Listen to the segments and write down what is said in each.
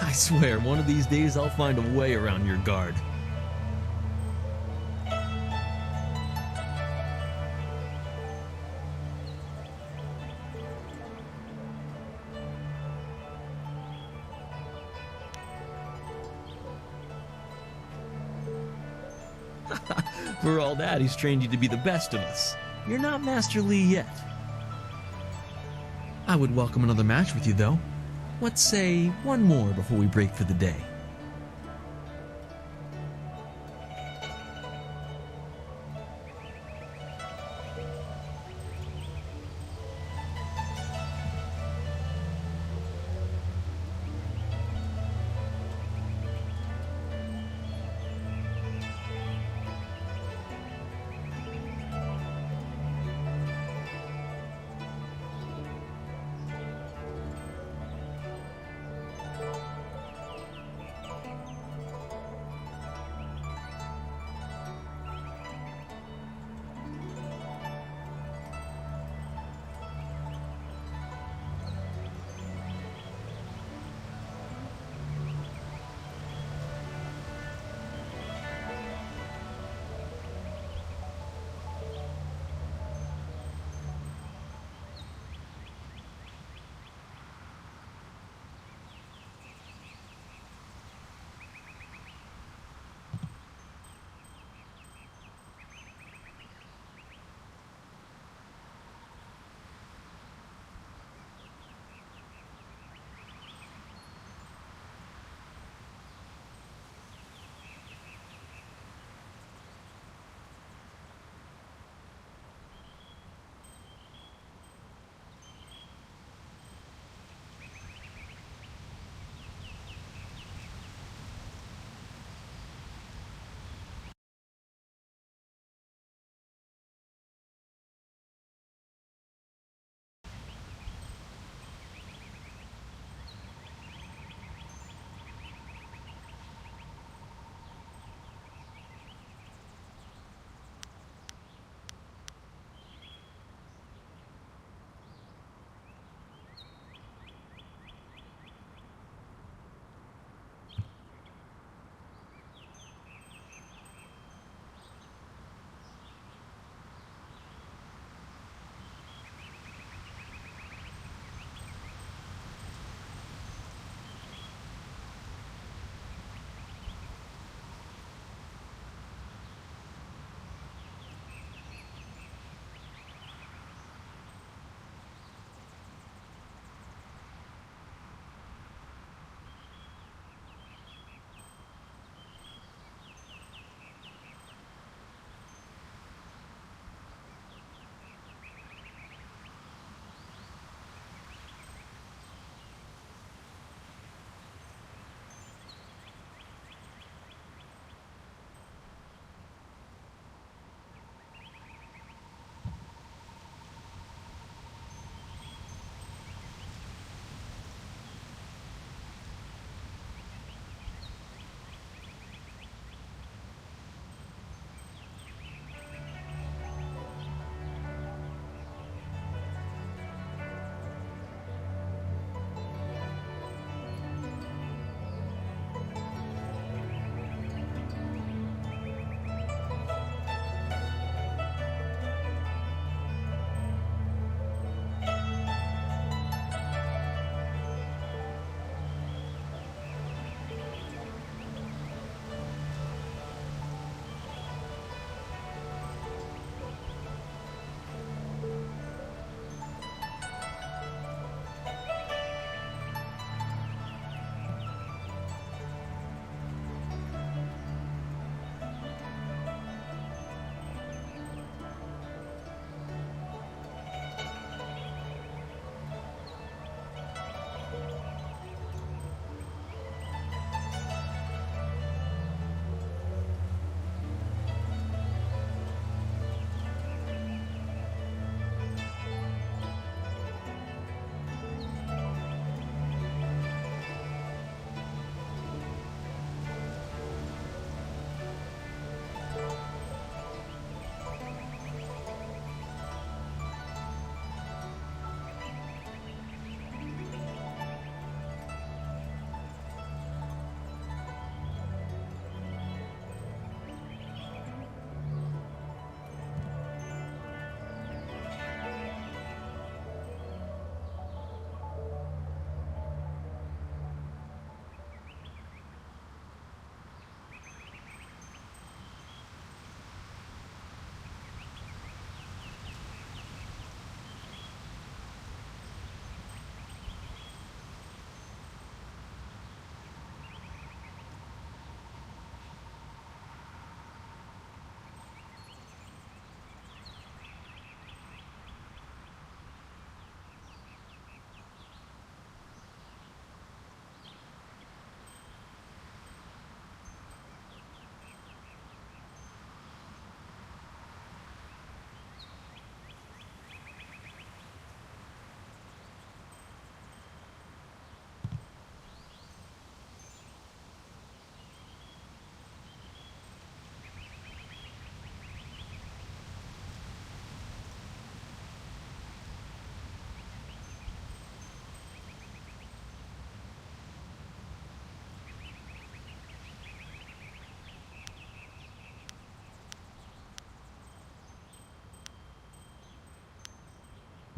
I swear, one of these days I'll find a way around your guard. For all that, he's trained you to be the best of us. You're not Master Li yet. I would welcome another match with you, though. Let's say one more before we break for the day.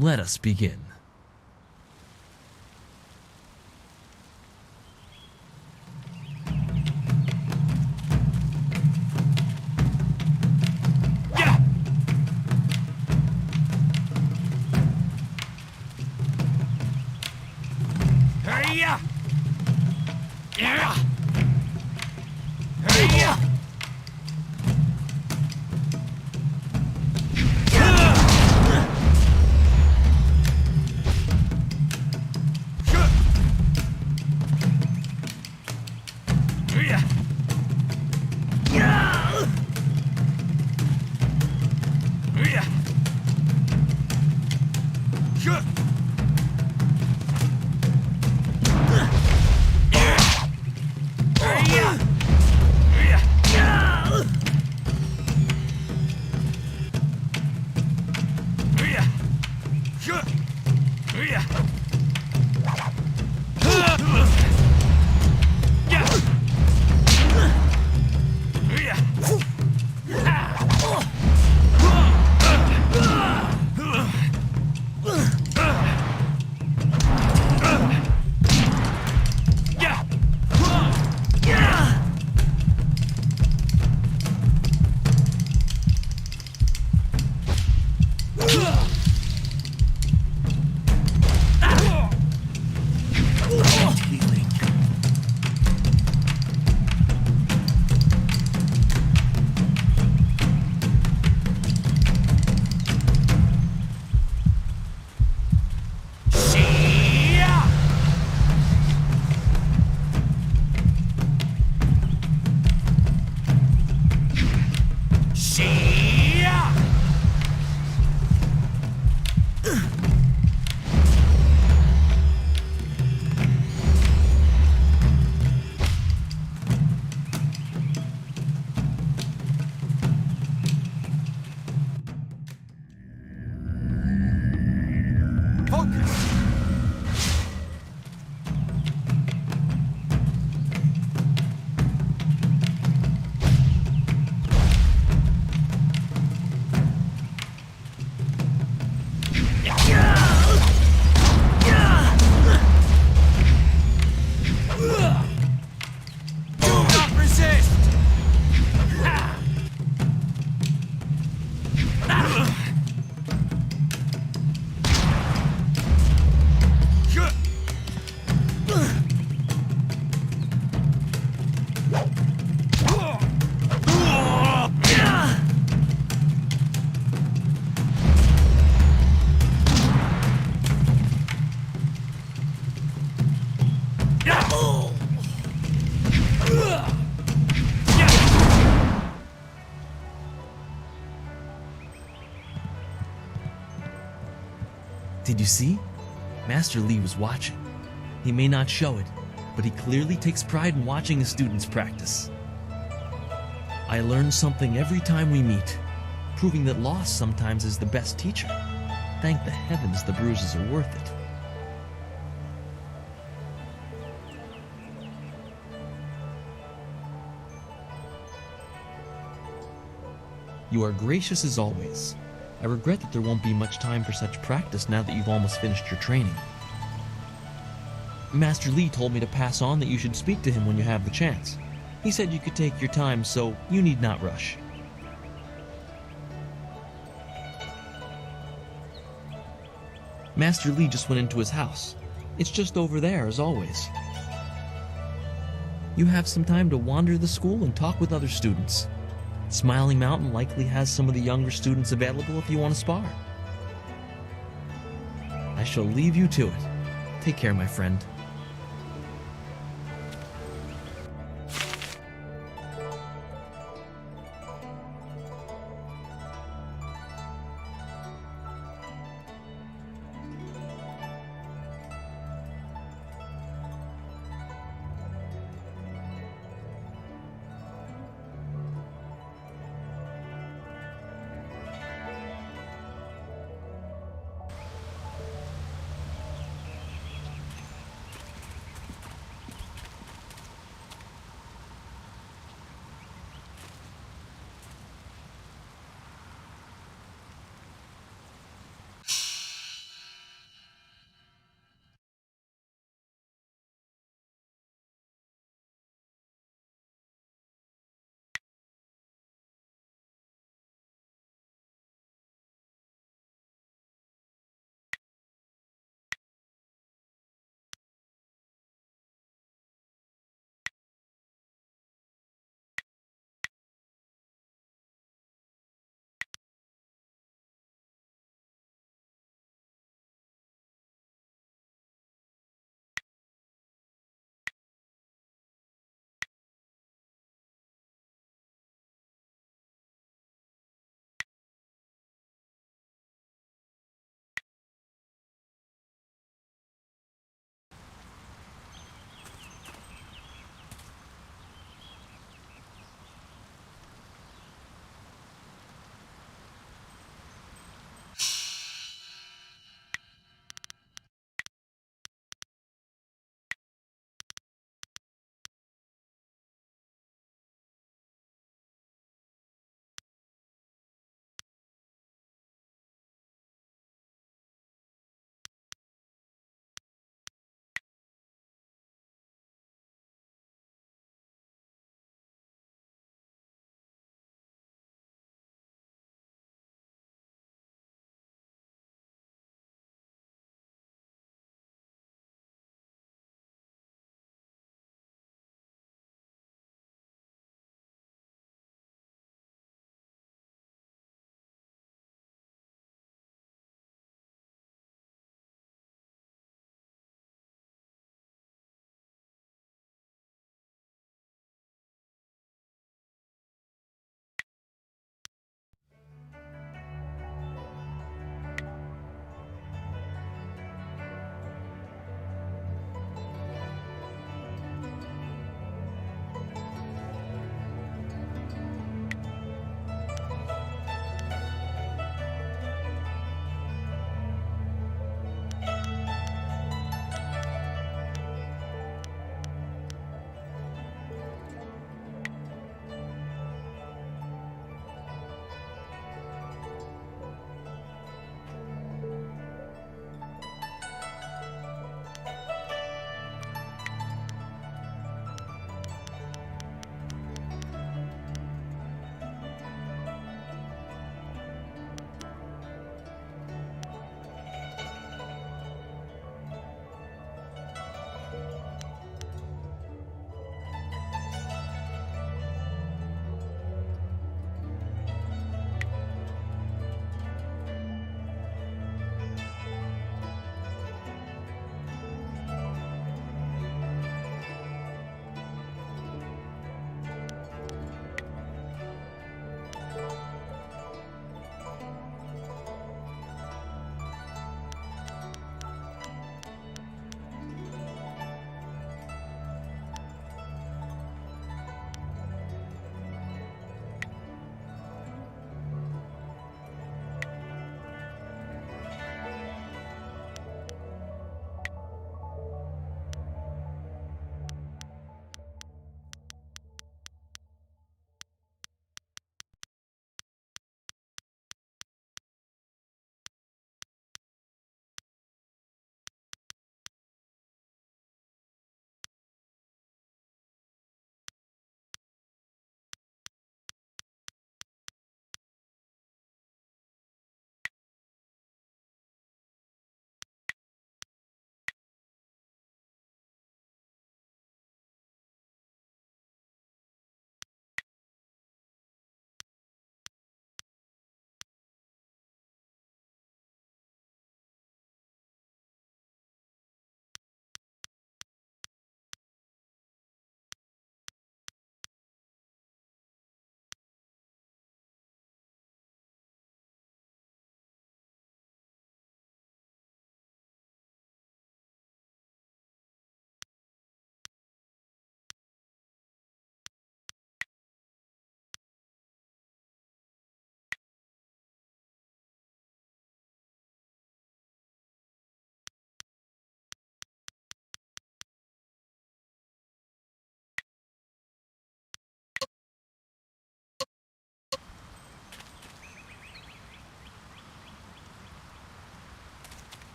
Let us begin. Did you see? Master Li was watching. He may not show it, but he clearly takes pride in watching his students practice. I learn something every time we meet, proving that loss sometimes is the best teacher. Thank the heavens the bruises are worth it. You are gracious as always. I regret that there won't be much time for such practice now that you've almost finished your training. Master Li told me to pass on that you should speak to him when you have the chance. He said you could take your time, so you need not rush. Master Li just went into his house. It's just over there, as always. You have some time to wander the school and talk with other students. Smiling Mountain likely has some of the younger students available if you want to spar. I shall leave you to it. Take care, my friend.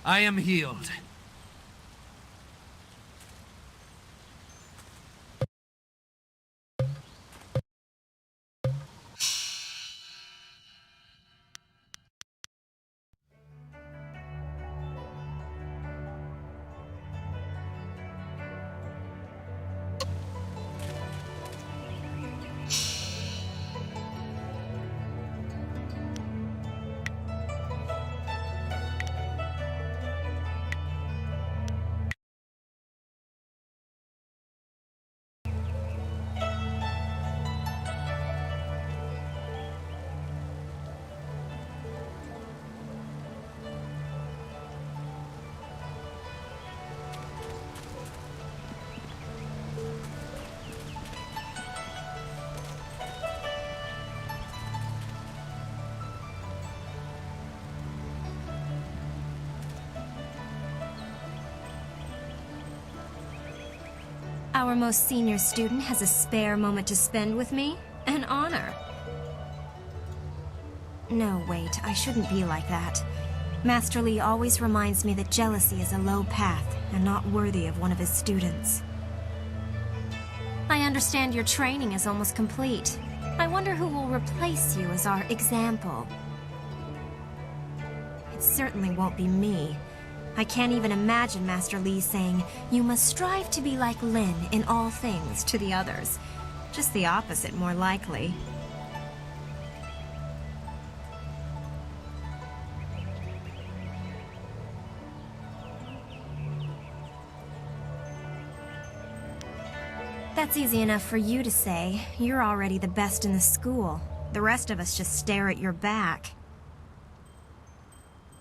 I am healed. Our most senior student has a spare moment to spend with me? An honor. No, wait, I shouldn't be like that. Master Li always reminds me that jealousy is a low path and not worthy of one of his students. I understand your training is almost complete. I wonder who will replace you as our example. It certainly won't be me. I can't even imagine Master Li saying, "You must strive to be like Lin in all things" to the others. Just the opposite, more likely. That's easy enough for you to say. You're already the best in the school. The rest of us just stare at your back.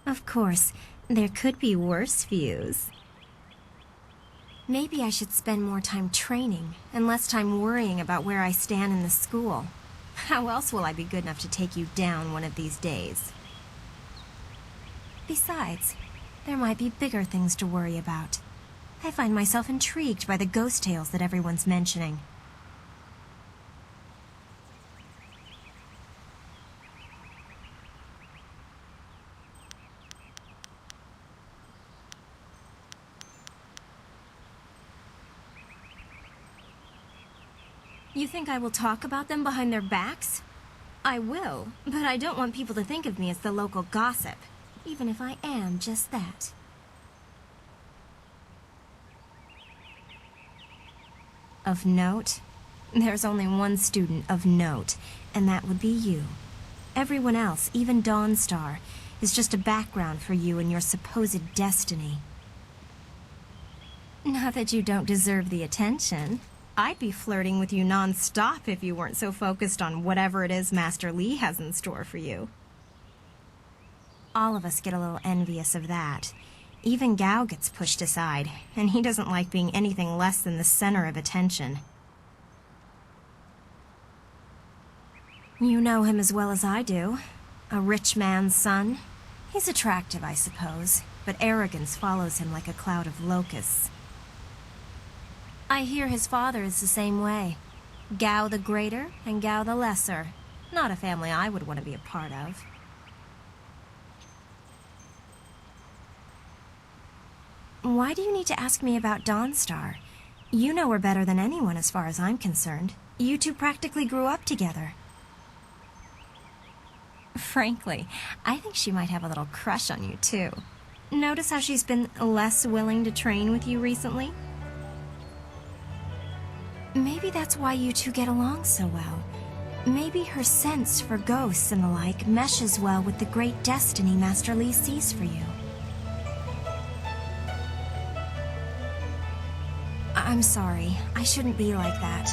Of course, there could be worse views. Maybe I should spend more time training and less time worrying about where I stand in the school. How else will I be good enough to take you down one of these days? Besides, there might be bigger things to worry about. I find myself intrigued by the ghost tales that everyone's mentioning. You think I will talk about them behind their backs? I will, but I don't want people to think of me as the local gossip, even if I am just that. Of note? There's only one student of note, and that would be you. Everyone else, even Dawnstar, is just a background for you and your supposed destiny. Not that you don't deserve the attention. I'd be flirting with you non-stop if you weren't so focused on whatever it is Master Li has in store for you. All of us get a little envious of that. Even Gao gets pushed aside, and he doesn't like being anything less than the center of attention. You know him as well as I do. A rich man's son. He's attractive, I suppose, but arrogance follows him like a cloud of locusts. I hear his father is the same way. Gao the Greater and Gao the Lesser. Not a family I would want to be a part of. Why do you need to ask me about Dawnstar? You know her better than anyone as far as I'm concerned. You two practically grew up together. Frankly, I think she might have a little crush on you too. Notice how she's been less willing to train with you recently? Maybe that's why you two get along so well. Maybe her sense for ghosts and the like meshes well with the great destiny Master Li sees for you. I'm sorry. I shouldn't be like that.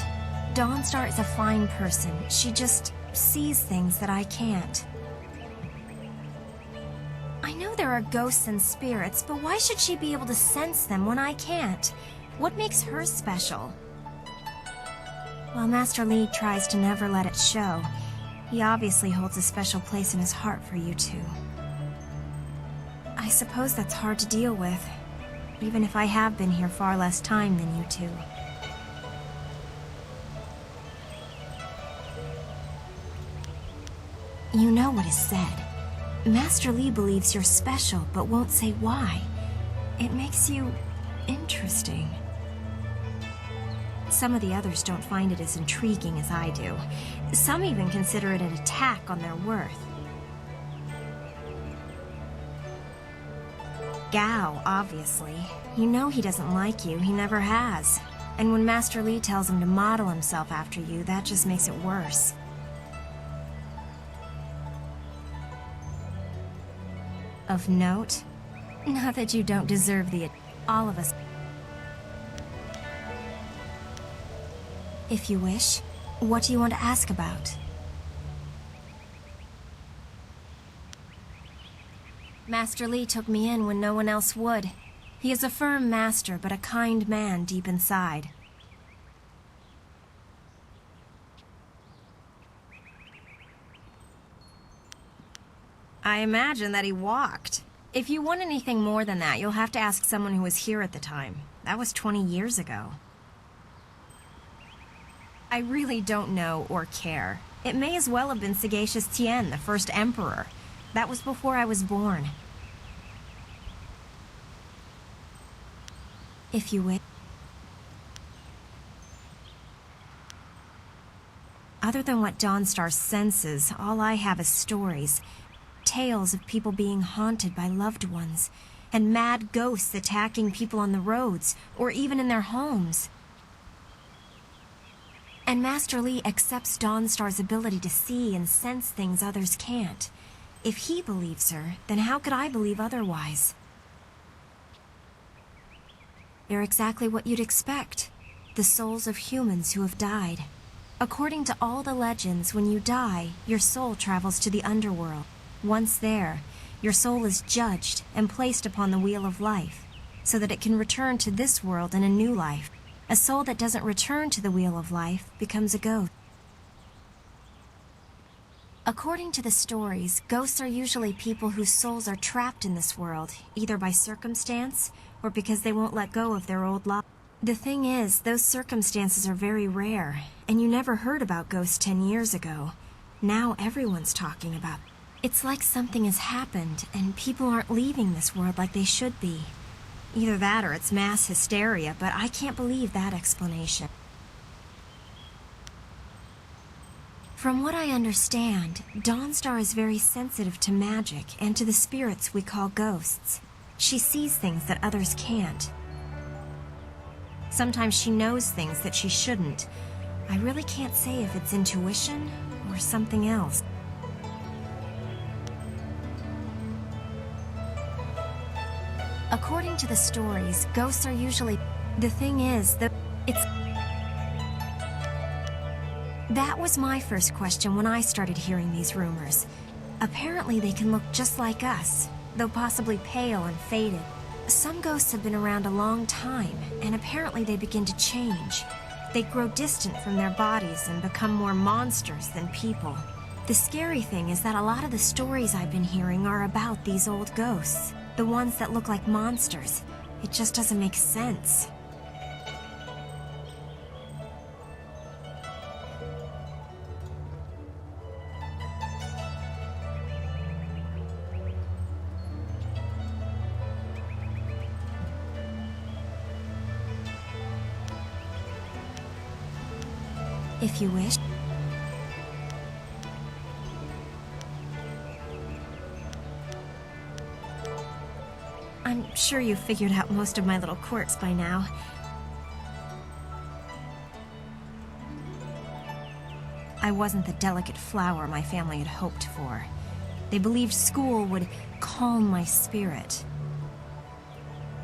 Dawnstar is a fine person. She just sees things that I can't. I know there are ghosts and spirits, but why should she be able to sense them when I can't? What makes her special? While Master Li tries to never let it show, he obviously holds a special place in his heart for you two. I suppose that's hard to deal with, even if I have been here far less time than you two. You know what is said. Master Li believes you're special, but won't say why. It makes you interesting. Some of the others don't find it as intriguing as I do. Some even consider it an attack on their worth. Gao, obviously. You know he doesn't like you, he never has. And when Master Li tells him to model himself after you, that just makes it worse. Of note? Not that you don't deserve the... all of us. If you wish, what do you want to ask about? Master Li took me in when no one else would. He is a firm master, but a kind man deep inside. I imagine that he walked. If you want anything more than that, you'll have to ask someone who was here at the time. That was 20 years ago. I really don't know or care. It may as well have been Sagacious Tien, the first emperor. That was before I was born. If you wish. Other than what Dawnstar senses, all I have is stories. Tales of people being haunted by loved ones, and mad ghosts attacking people on the roads, or even in their homes. And Master Li accepts Dawnstar's ability to see and sense things others can't. If he believes her, then how could I believe otherwise? They're exactly what you'd expect. The souls of humans who have died. According to all the legends, when you die, your soul travels to the underworld. Once there, your soul is judged and placed upon the wheel of life, so that it can return to this world in a new life. A soul that doesn't return to the wheel of life becomes a ghost. According to the stories, ghosts are usually people whose souls are trapped in this world, either by circumstance or because they won't let go of their old life. The thing is, those circumstances are very rare, and you never heard about ghosts 10 years ago. Now everyone's talking about it. It's like something has happened, and people aren't leaving this world like they should be. Either that or it's mass hysteria, but I can't believe that explanation. From what I understand, Dawnstar is very sensitive to magic and to the spirits we call ghosts. She sees things that others can't. Sometimes she knows things that she shouldn't. I really can't say if it's intuition or something else. According to the stories, ghosts are usually... The thing is, That was my first question when I started hearing these rumors. Apparently they can look just like us, though possibly pale and faded. Some ghosts have been around a long time, and apparently they begin to change. They grow distant from their bodies and become more monsters than people. The scary thing is that a lot of the stories I've been hearing are about these old ghosts. The ones that look like monsters. It just doesn't make sense. If you wish. I'm sure you've figured out most of my little quirks by now. I wasn't the delicate flower my family had hoped for. They believed school would calm my spirit.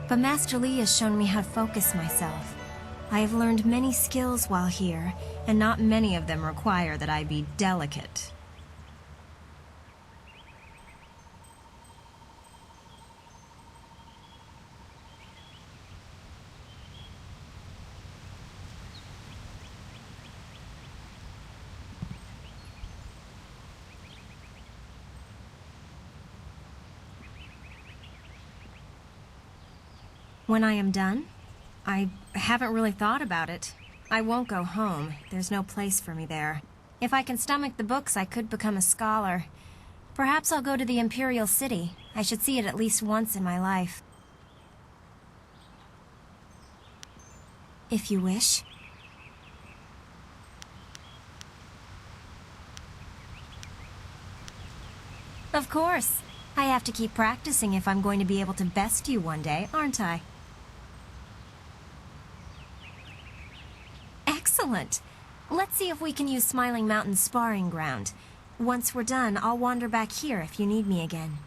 But Master Li has shown me how to focus myself. I have learned many skills while here, and not many of them require that I be delicate. When I am done? I haven't really thought about it. I won't go home. There's no place for me there. If I can stomach the books, I could become a scholar. Perhaps I'll go to the Imperial City. I should see it at least once in my life. if you wish. Of course. I have to keep practicing if I'm going to be able to best you one day, aren't I? Excellent. Let's see if we can use Smiling Mountain's sparring ground. Once we're done, I'll wander back here if you need me again.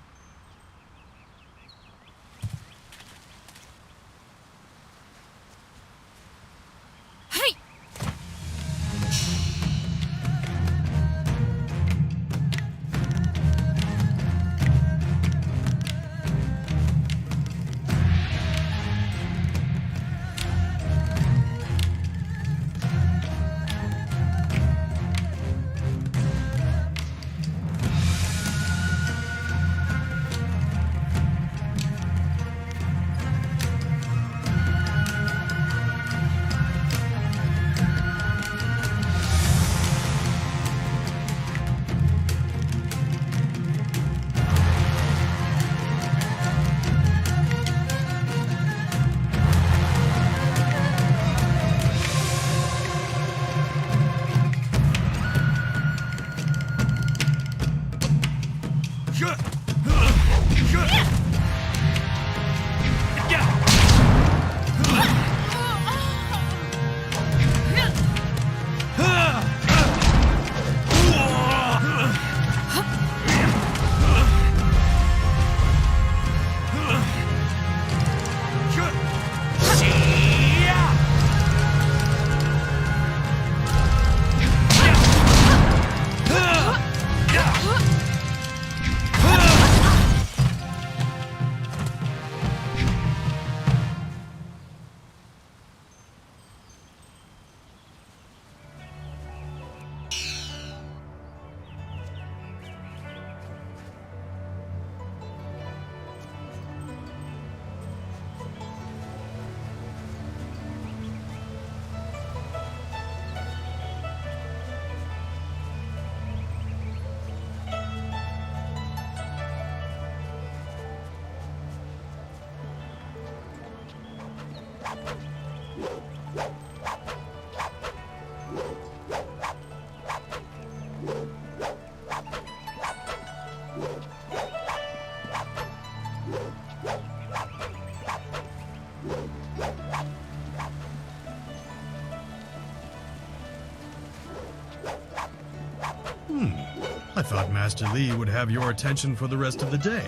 I thought Master Li would have your attention for the rest of the day.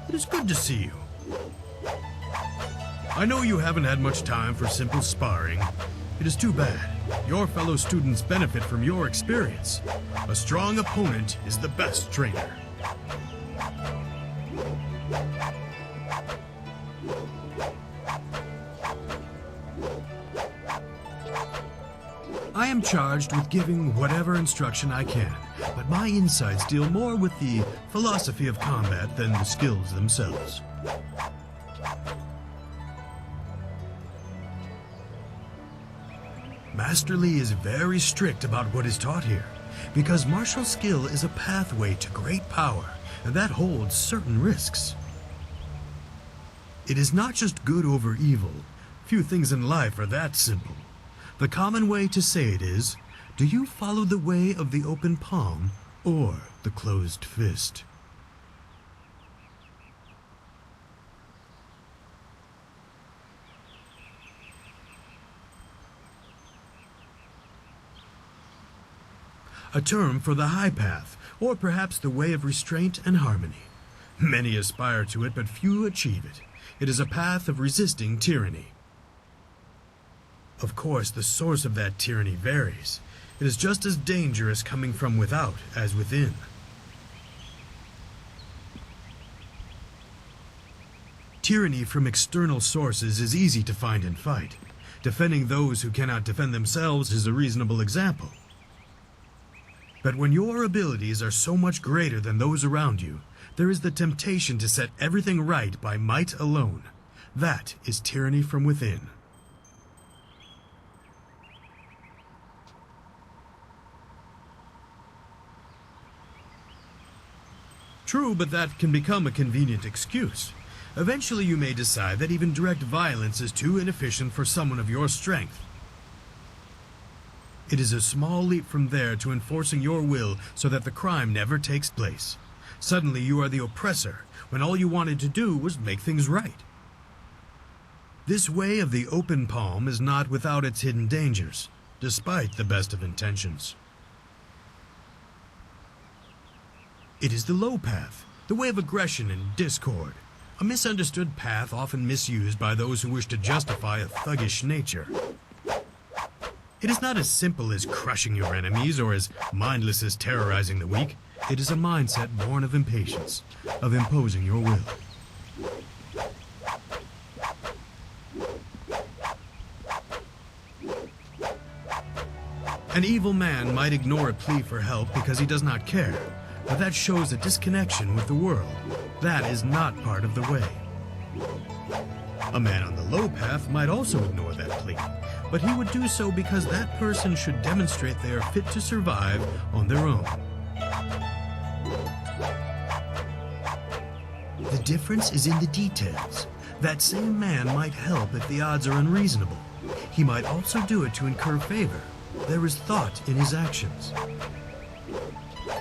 It is good to see you. I know you haven't had much time for simple sparring. It is too bad. Your fellow students benefit from your experience. A strong opponent is the best trainer. I am charged with giving whatever instruction I can, but my insights deal more with the philosophy of combat than the skills themselves. Master Li is very strict about what is taught here, because martial skill is a pathway to great power, and that holds certain risks. It is not just good over evil. Few things in life are that simple. The common way to say it is, do you follow the way of the open palm or the closed fist? A term for the high path, or perhaps the way of restraint and harmony. Many aspire to it, but few achieve it. It is a path of resisting tyranny. Of course, the source of that tyranny varies. It is just as dangerous coming from without as within. Tyranny from external sources is easy to find and fight. Defending those who cannot defend themselves is a reasonable example. But when your abilities are so much greater than those around you, there is the temptation to set everything right by might alone. That is tyranny from within. True, but that can become a convenient excuse. Eventually you may decide that even direct violence is too inefficient for someone of your strength. It is a small leap from there to enforcing your will so that the crime never takes place. Suddenly you are the oppressor, when all you wanted to do was make things right. This way of the open palm is not without its hidden dangers, despite the best of intentions. It is the low path, the way of aggression and discord, a misunderstood path often misused by those who wish to justify a thuggish nature. It is not as simple as crushing your enemies or as mindless as terrorizing the weak. It is a mindset born of impatience, of imposing your will. An evil man might ignore a plea for help because he does not care, but that shows a disconnection with the world. That is not part of the way. A man on the low path might also ignore that plea, but he would do so because that person should demonstrate they are fit to survive on their own. The difference is in the details. That same man might help if the odds are unreasonable. He might also do it to incur favor. There is thought in his actions.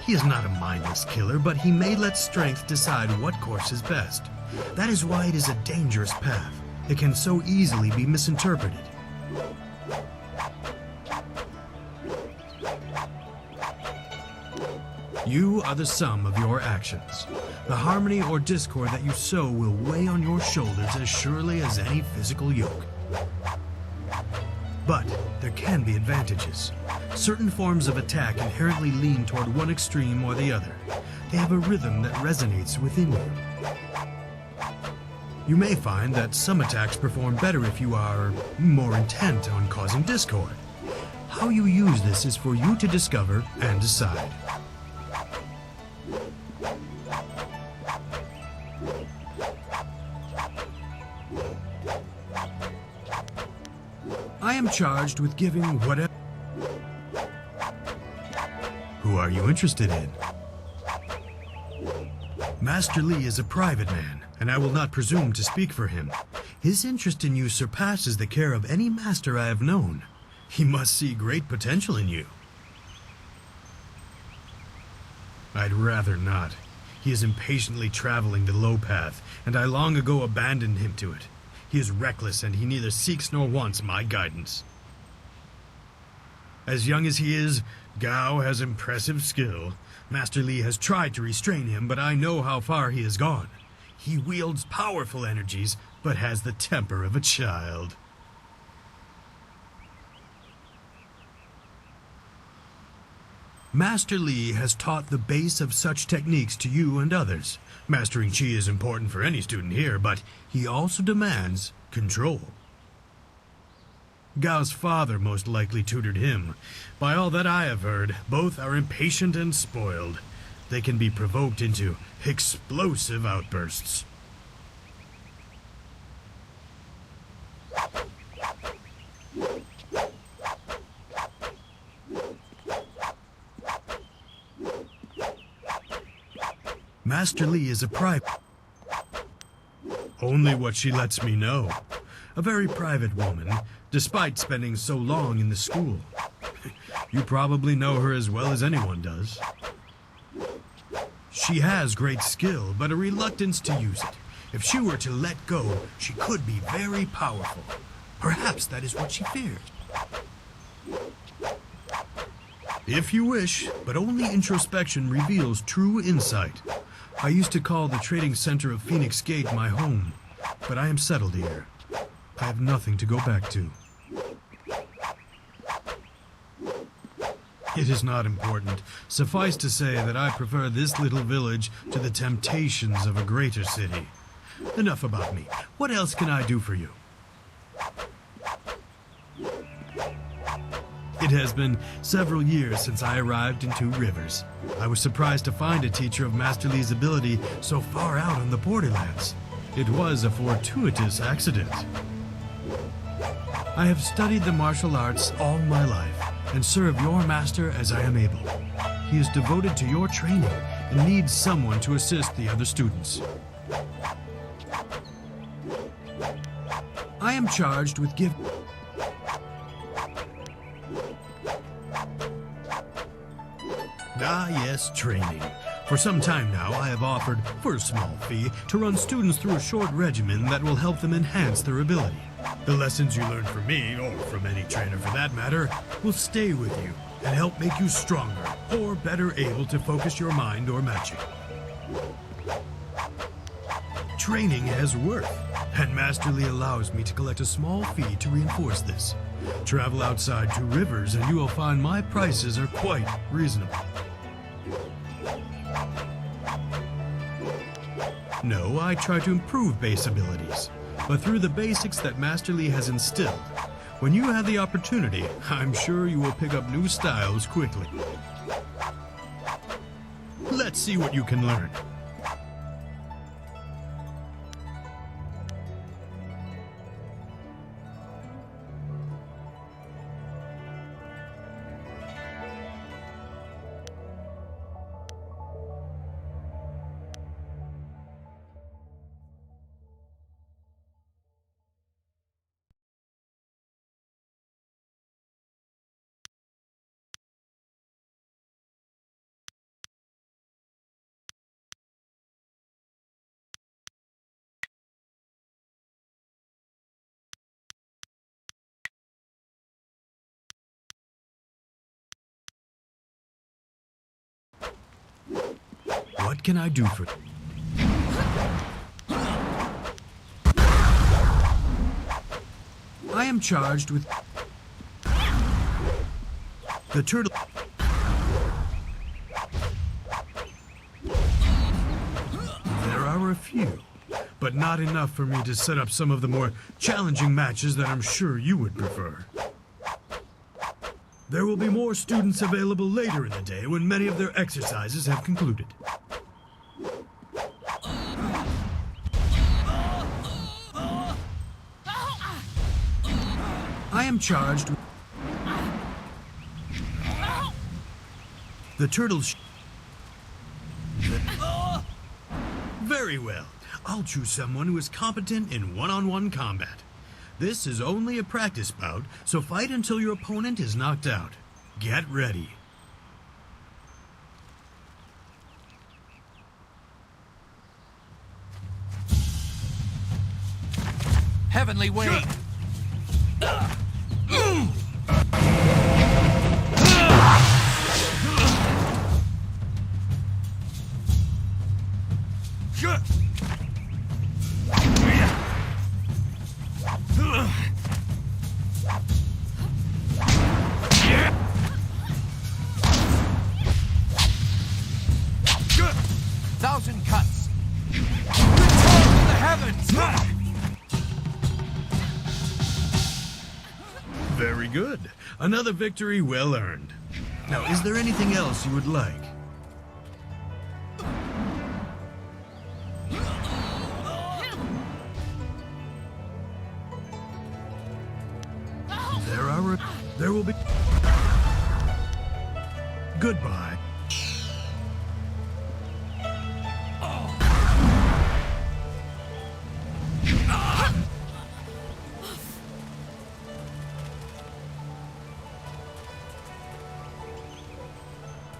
He is not a mindless killer, but he may let strength decide what course is best. That is why it is a dangerous path. It can so easily be misinterpreted. You are the sum of your actions. The harmony or discord that you sow will weigh on your shoulders as surely as any physical yoke. But there can be advantages. Certain forms of attack inherently lean toward one extreme or the other. They have a rhythm that resonates within you. You may find that some attacks perform better if you are more intent on causing discord. How you use this is for you to discover and decide. I am charged with giving whatever... Who are you interested in? Master Li is a private man, and I will not presume to speak for him. His interest in you surpasses the care of any master I have known. He must see great potential in you. I'd rather not. He is impatiently traveling the low path, and I long ago abandoned him to it. He is reckless, and he neither seeks nor wants my guidance. As young as he is, Gao has impressive skill. Master Li has tried to restrain him, but I know how far he has gone. He wields powerful energies, but has the temper of a child. Master Li has taught the base of such techniques to you and others. Mastering Qi is important for any student here, but he also demands control. Gao's father most likely tutored him. By all that I have heard, both are impatient and spoiled. They can be provoked into explosive outbursts. Master Li is a private... Only what she lets me know. A very private woman, despite spending so long in the school. You probably know her as well as anyone does. She has great skill, but a reluctance to use it. If she were to let go, she could be very powerful. Perhaps that is what she fears. If you wish, but only introspection reveals true insight. I used to call the trading center of Phoenix Gate my home, but I am settled here. I have nothing to go back to. It is not important. Suffice to say that I prefer this little village to the temptations of a greater city. Enough about me. What else can I do for you? It has been several years since I arrived in Two Rivers. I was surprised to find a teacher of Master Li's ability so far out on the borderlands. It was a fortuitous accident. I have studied the martial arts all my life and serve your master as I am able. He is devoted to your training and needs someone to assist the other students. am charged with Ah, yes, training. For some time now, I have offered, for a small fee, to run students through a short regimen that will help them enhance their ability. The lessons you learn from me, or from any trainer for that matter, will stay with you and help make you stronger or better able to focus your mind or magic. Training has worth, and Master Lee allows me to collect a small fee to reinforce this. Travel outside 2 rivers and you will find my prices are quite reasonable. No, I try to improve base abilities, but through the basics that Master Lee has instilled. When you have the opportunity, I'm sure you will pick up new styles quickly. Let's see what you can learn. What can I do for you? I am charged with the turtle. There are a few, but not enough for me to set up some of the more challenging matches that I'm sure you would prefer. There will be more students available later in the day when many of their exercises have concluded. I am charged with the turtle. Very well. I'll choose someone who is competent in one-on-one combat. This is only a practice bout, so fight until your opponent is knocked out. Get ready. Heavenly Wing! Thousand cuts! Return to the heavens! Very good. Another victory well earned. Now, is there anything else you would like? There will be... Goodbye.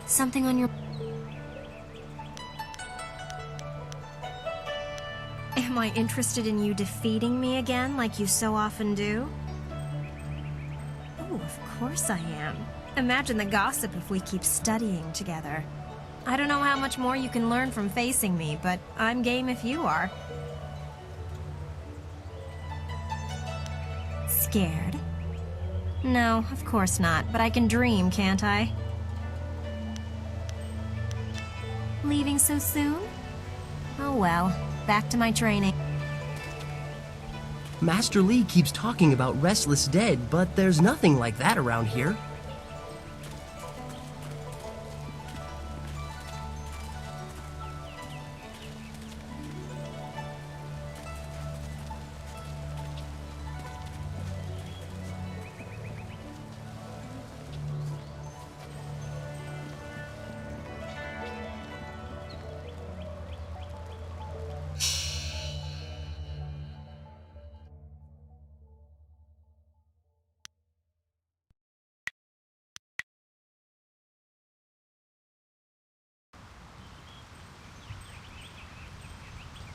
Something on your... Am I interested in you defeating me again, like you so often do? Oh, of course I am. Imagine the gossip if we keep studying together. I don't know how much more you can learn from facing me, but I'm game if you are. Scared? No, of course not, but I can dream, can't I? Leaving so soon? Oh well, back to my training. Master Lee keeps talking about Restless Dead, but there's nothing like that around here.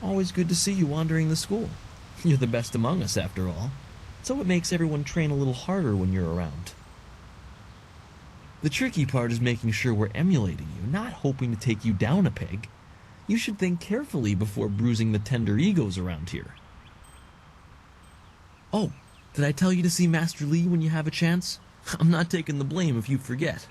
Always good to see you wandering the school. You're the best among us, after all. So it makes everyone train a little harder when you're around. The tricky part is making sure we're emulating you, not hoping to take you down a peg. You should think carefully before bruising the tender egos around here. Oh, did I tell you to see Master Lee when you have a chance? I'm not taking the blame if you forget.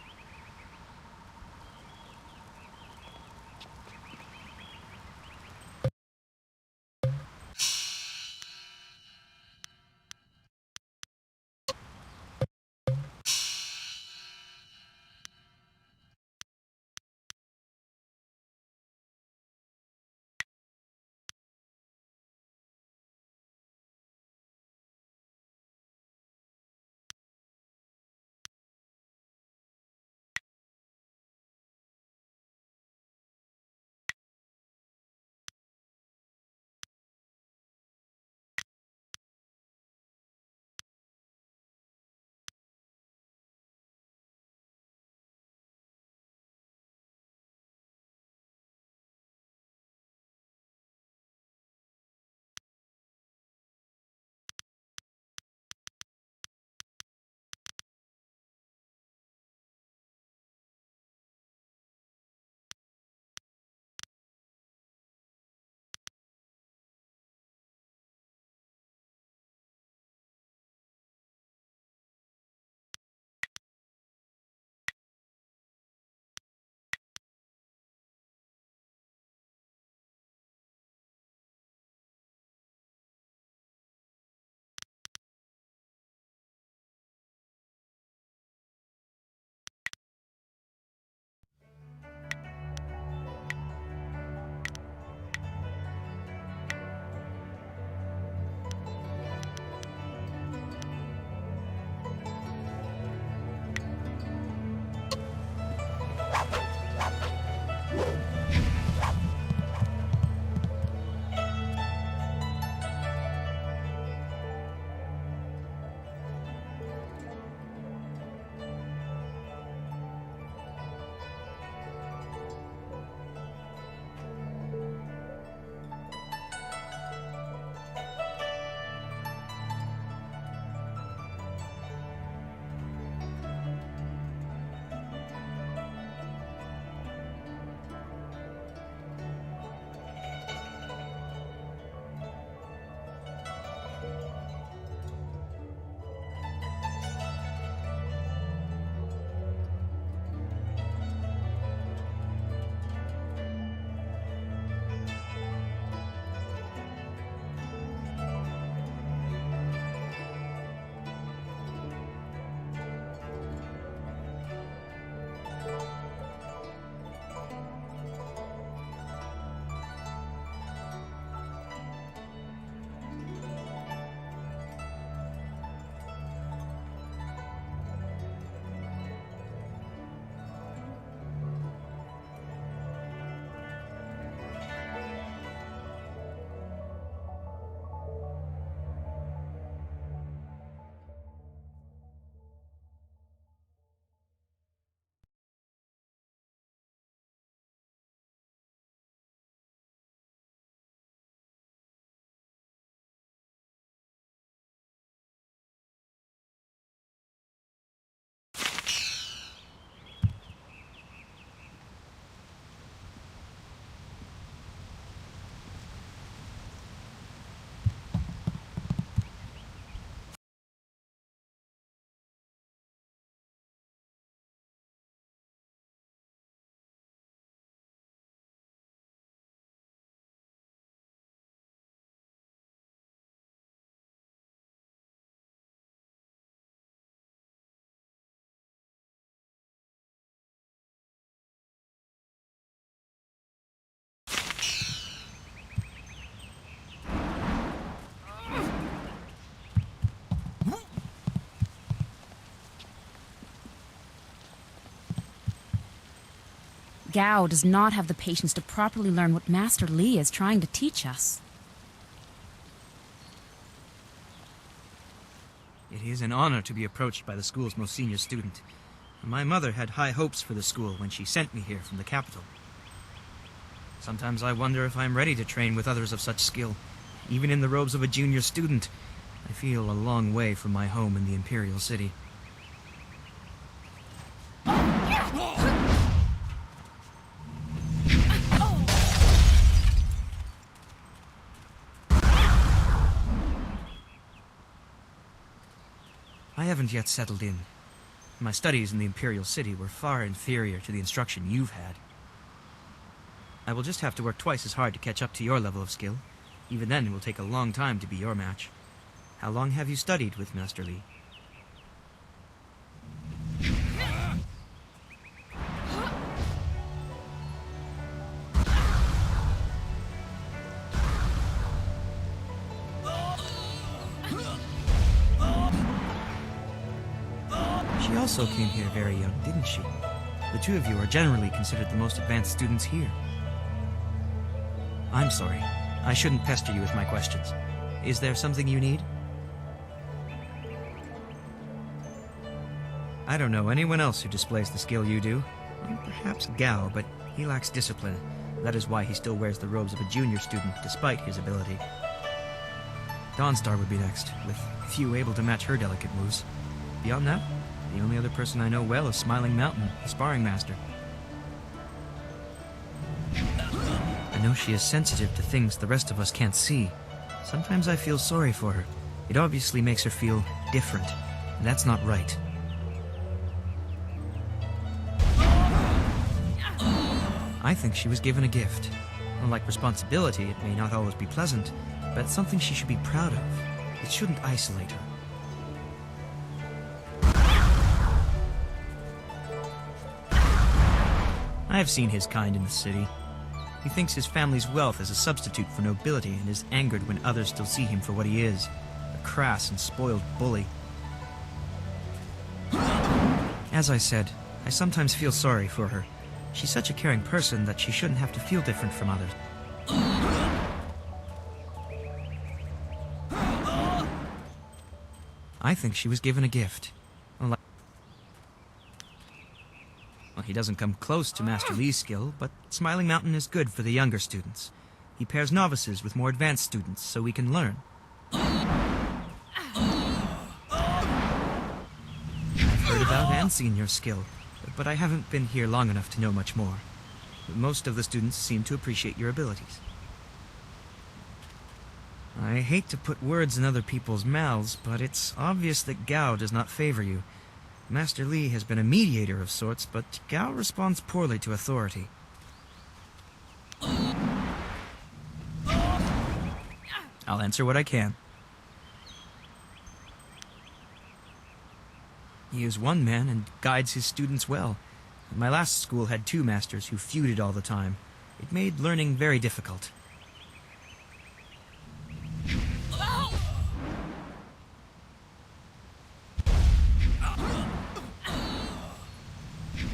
Gao does not have the patience to properly learn what Master Li is trying to teach us. It is an honor to be approached by the school's most senior student. My mother had high hopes for the school when she sent me here from the capital. Sometimes I wonder if I'm ready to train with others of such skill. Even in the robes of a junior student, I feel a long way from my home in the Imperial City. I haven't yet settled in. My studies in the Imperial City were far inferior to the instruction you've had. I will just have to work twice as hard to catch up to your level of skill. Even then, it will take a long time to be your match. How long have you studied with Master Li? She also came here very young, didn't she? The two of you are generally considered the most advanced students here. I'm sorry. I shouldn't pester you with my questions. Is there something you need? I don't know anyone else who displays the skill you do. Well, perhaps Gao, but he lacks discipline. That is why he still wears the robes of a junior student, despite his ability. Dawnstar would be next, with few able to match her delicate moves. Beyond that, the only other person I know well is Smiling Mountain, the sparring master. I know she is sensitive to things the rest of us can't see. Sometimes I feel sorry for her. It obviously makes her feel different, and that's not right. I think she was given a gift. Unlike responsibility, it may not always be pleasant, but it's something she should be proud of. It shouldn't isolate her. I have seen his kind in the city. He thinks his family's wealth is a substitute for nobility and is angered when others still see him for what he is, a crass and spoiled bully. As I said, I sometimes feel sorry for her. She's such a caring person that she shouldn't have to feel different from others. I think she was given a gift. Well, he doesn't come close to Master Li's skill, but Smiling Mountain is good for the younger students. He pairs novices with more advanced students so we can learn. I've heard about and seen your skill, but I haven't been here long enough to know much more. Most of the students seem to appreciate your abilities. I hate to put words in other people's mouths, but it's obvious that Gao does not favor you. Master Li has been a mediator of sorts, but Gao responds poorly to authority. I'll answer what I can. He is one man and guides his students well. My last school had two masters who feuded all the time. It made learning very difficult.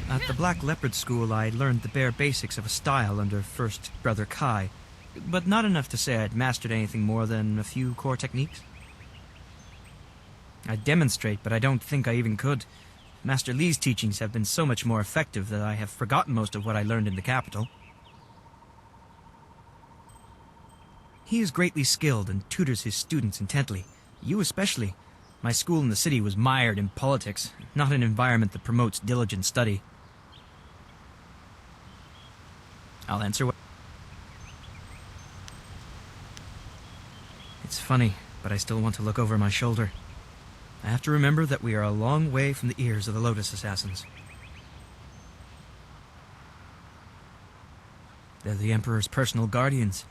At the Black Leopard School, I learned the bare basics of a style under first Brother Kai, but not enough to say I'd mastered anything more than a few core techniques. I'd demonstrate, but I don't think I even could. Master Li's teachings have been so much more effective that I have forgotten most of what I learned in the capital. He is greatly skilled and tutors his students intently. You especially. My school in the city was mired in politics, not an environment that promotes diligent study. I'll answer what... It's funny, but I still want to look over my shoulder. I have to remember that we are a long way from the ears of the Lotus Assassins. They're the Emperor's personal guardians.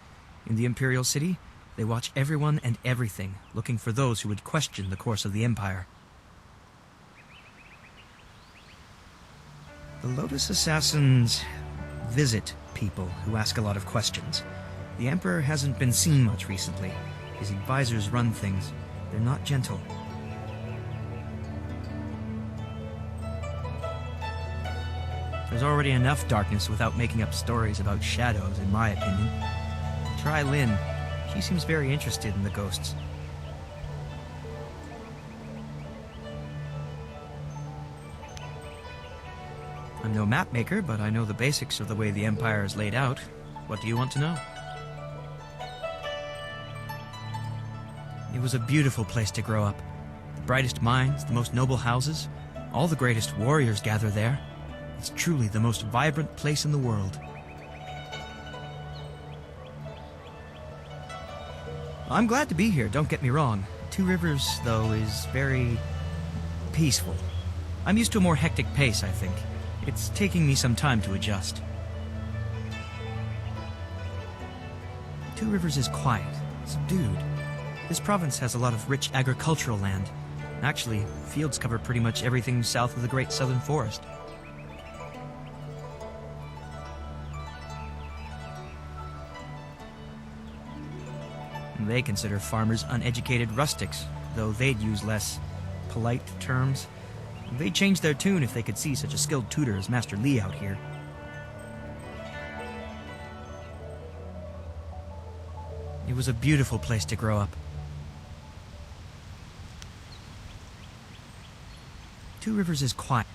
In the Imperial City, they watch everyone and everything, looking for those who would question the course of the Empire. The Lotus Assassins visit people who ask a lot of questions. The Emperor hasn't been seen much recently. His advisors run things. They're not gentle. There's already enough darkness without making up stories about shadows, in my opinion. Try Lynn. She seems very interested in the ghosts. I'm no map maker, but I know the basics of the way the Empire is laid out. What do you want to know? It was a beautiful place to grow up. The brightest minds, the most noble houses, all the greatest warriors gather there. It's truly the most vibrant place in the world. I'm glad to be here, don't get me wrong. Two Rivers, though, is very peaceful. I'm used to a more hectic pace, I think. It's taking me some time to adjust. Two Rivers is quiet, subdued. This province has a lot of rich agricultural land. Actually, fields cover pretty much everything south of the Great Southern Forest. They consider farmers uneducated rustics, though they'd use less polite terms. They'd change their tune if they could see such a skilled tutor as Master Li out here. It was a beautiful place to grow up. Two Rivers is quiet.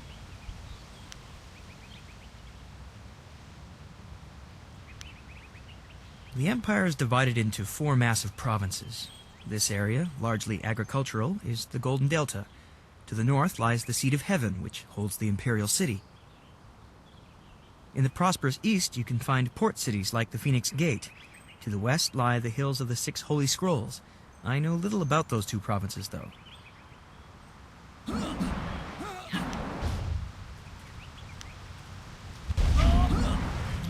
The empire is divided into 4 massive provinces. This area, largely agricultural, is the Golden Delta. To the north lies the Seat of Heaven, which holds the imperial city. In the prosperous east, you can find port cities like the Phoenix Gate. To the west lie the hills of the 6 Holy Scrolls. I know little about those 2 provinces, though.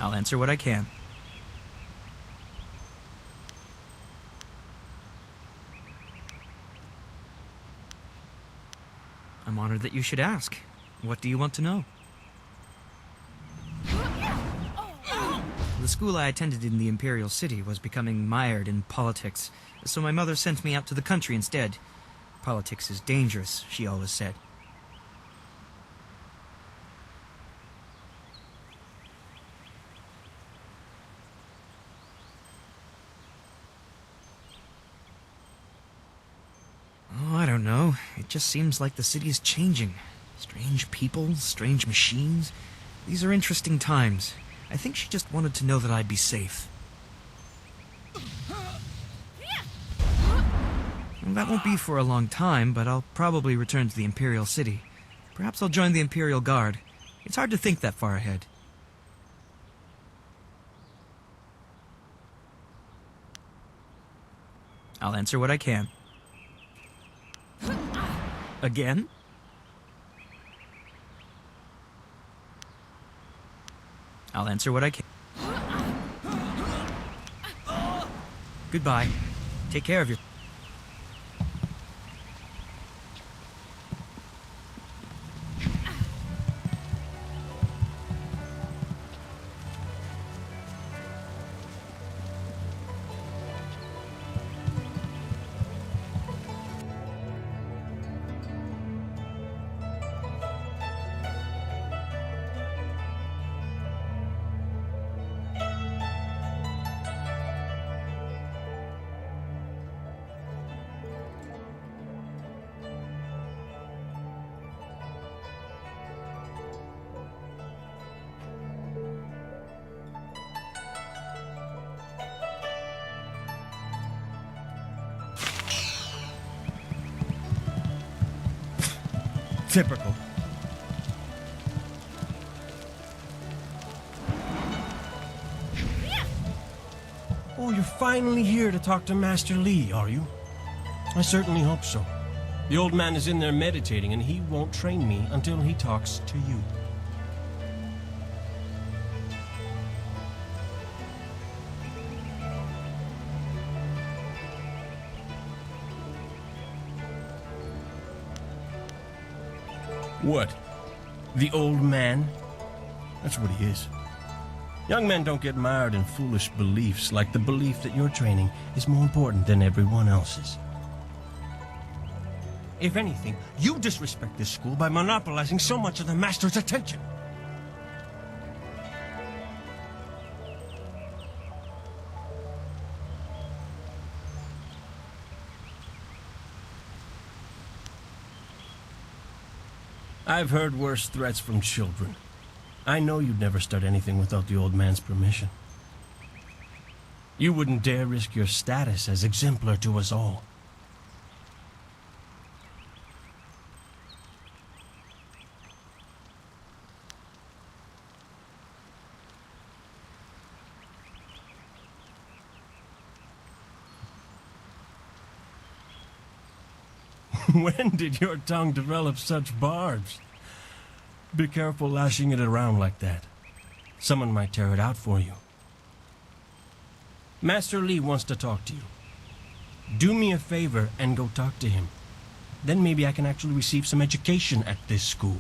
I'll answer what I can. I'm honored that you should ask. What do you want to know? The school I attended in the Imperial City was becoming mired in politics, so my mother sent me out to the country instead. Politics is dangerous, she always said. Oh, I don't know. It just seems like the city is changing. Strange people, strange machines. These are interesting times. I think she just wanted to know that I'd be safe. And that won't be for a long time, but I'll probably return to the Imperial City. Perhaps I'll join the Imperial Guard. It's hard to think that far ahead. I'll answer what I can. Again? I'll answer what I can. Goodbye. Take care of your... Typical. Oh, you're finally here to talk to Master Li, are you? I certainly hope so. The old man is in there meditating, and he won't train me until he talks to you. What? The old man? That's what he is. Young men don't get mired in foolish beliefs like the belief that your training is more important than everyone else's. If anything, you disrespect this school by monopolizing so much of the master's attention. I've heard worse threats from children. I know you'd never start anything without the old man's permission. You wouldn't dare risk your status as exemplar to us all. When did your tongue develop such barbs? Be careful lashing it around like that. Someone might tear it out for you. Master Li wants to talk to you. Do me a favor and go talk to him. Then maybe I can actually receive some education at this school.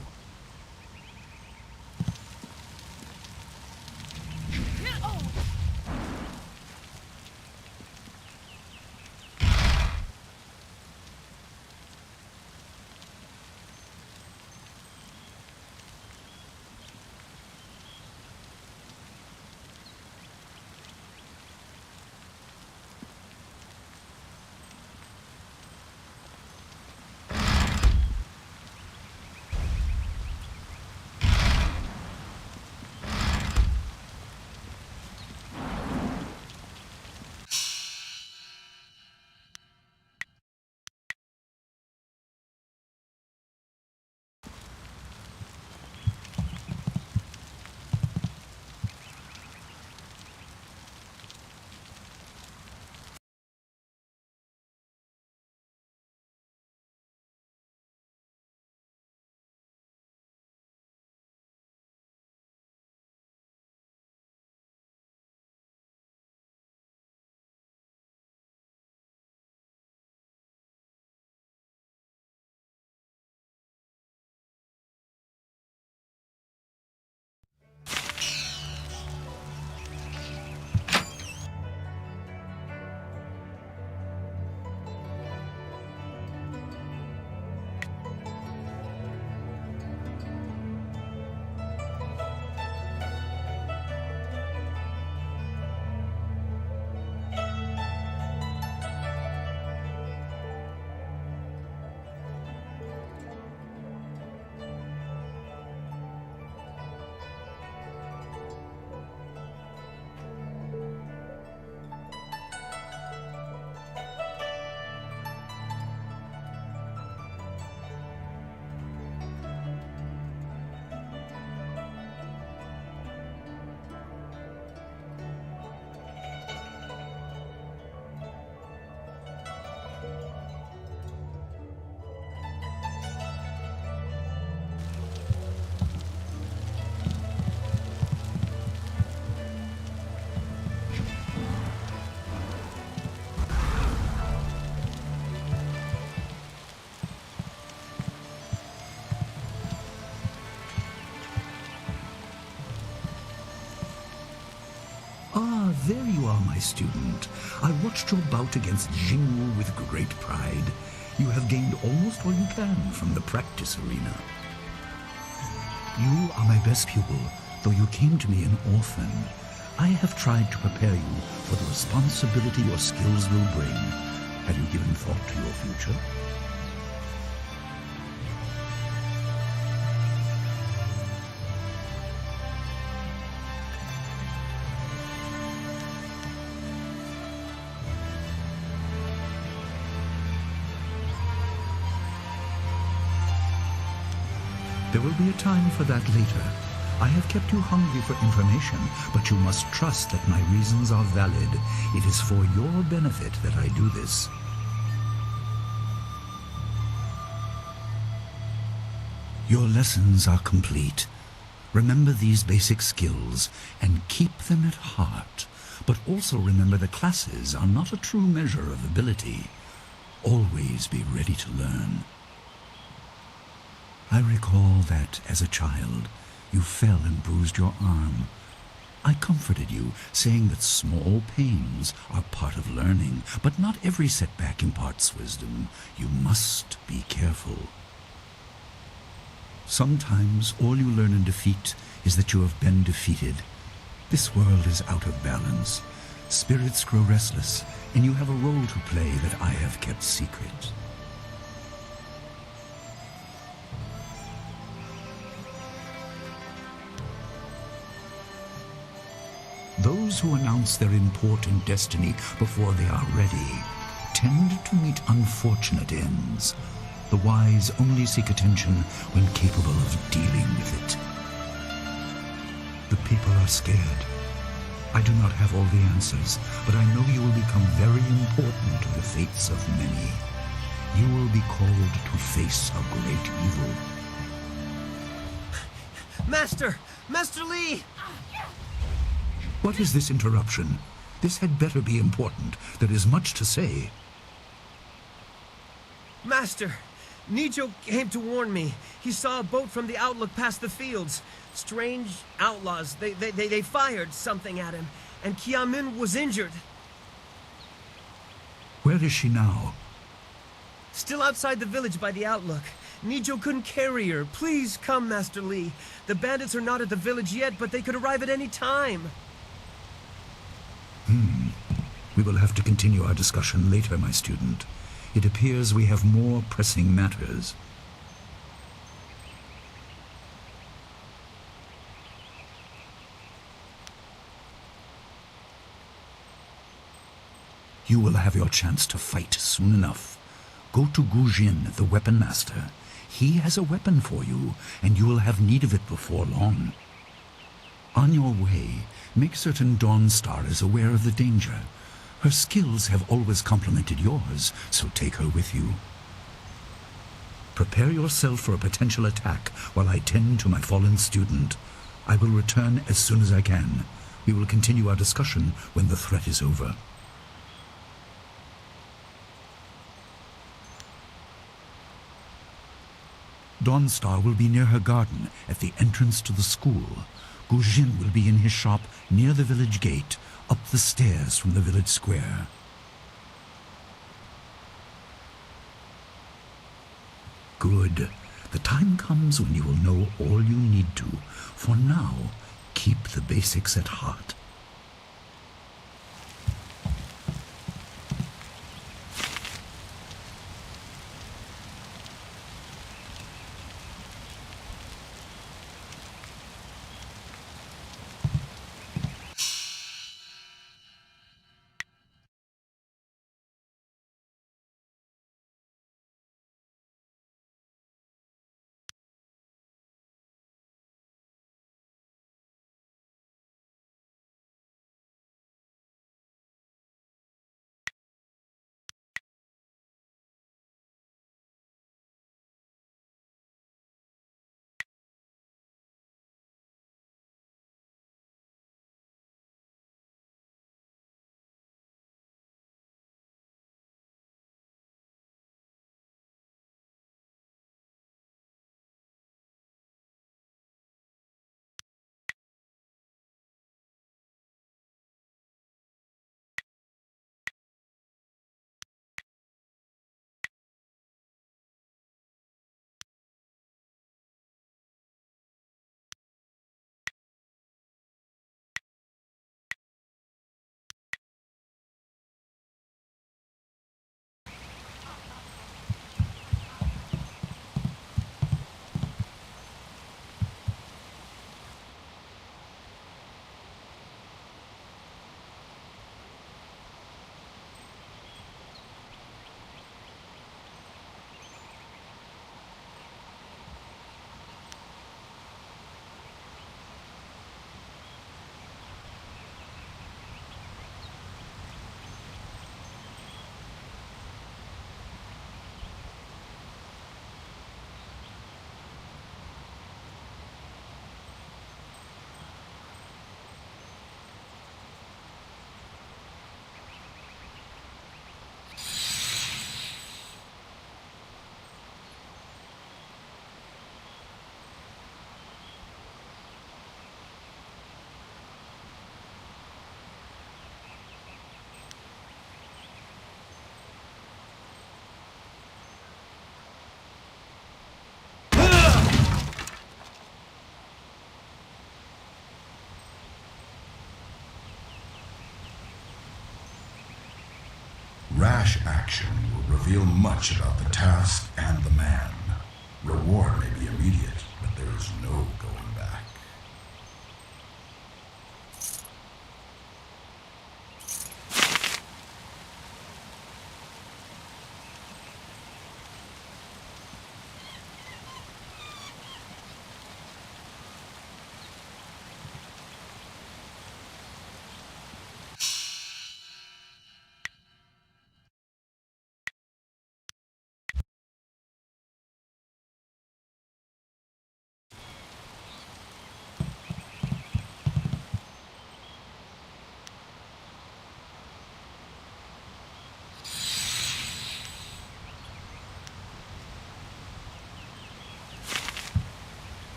Ah, there you are, my student. I watched your bout against Jingwu with great pride. You have gained almost all you can from the practice arena. You are my best pupil, though you came to me an orphan. I have tried to prepare you for the responsibility your skills will bring. Have you given thought to your future? There will be a time for that later. I have kept you hungry for information, but you must trust that my reasons are valid. It is for your benefit that I do this. Your lessons are complete. Remember these basic skills and keep them at heart. But also remember the classes are not a true measure of ability. Always be ready to learn. I recall that, as a child, you fell and bruised your arm. I comforted you, saying that small pains are part of learning, but not every setback imparts wisdom. You must be careful. Sometimes all you learn in defeat is that you have been defeated. This world is out of balance. Spirits grow restless, and you have a role to play that I have kept secret. Those who announce their important destiny before they are ready tend to meet unfortunate ends. The wise only seek attention when capable of dealing with it. The people are scared. I do not have all the answers, but I know you will become very important to the fates of many. You will be called to face a great evil. Master! Master Lee! What is this interruption? This had better be important. There is much to say. Master! Nijo came to warn me. He saw a boat from the outlook past the fields. Strange outlaws. They fired something at him, and Kiamin was injured. Where is she now? Still outside the village by the outlook. Nijo couldn't carry her. Please come, Master Lee. The bandits are not at the village yet, but they could arrive at any time. We will have to continue our discussion later, my student. It appears we have more pressing matters. You will have your chance to fight soon enough. Go to Gujin, the weapon master. He has a weapon for you, and you will have need of it before long. On your way, make certain Dawnstar is aware of the danger. Her skills have always complemented yours, so take her with you. Prepare yourself for a potential attack while I tend to my fallen student. I will return as soon as I can. We will continue our discussion when the threat is over. Dawnstar will be near her garden at the entrance to the school. Gujin will be in his shop near the village gate, up the stairs from the village square. Good. The time comes when you will know all you need to. For now, keep the basics at heart. Rash action will reveal much about the task and the man. Reward may be immediate, but there is no going back.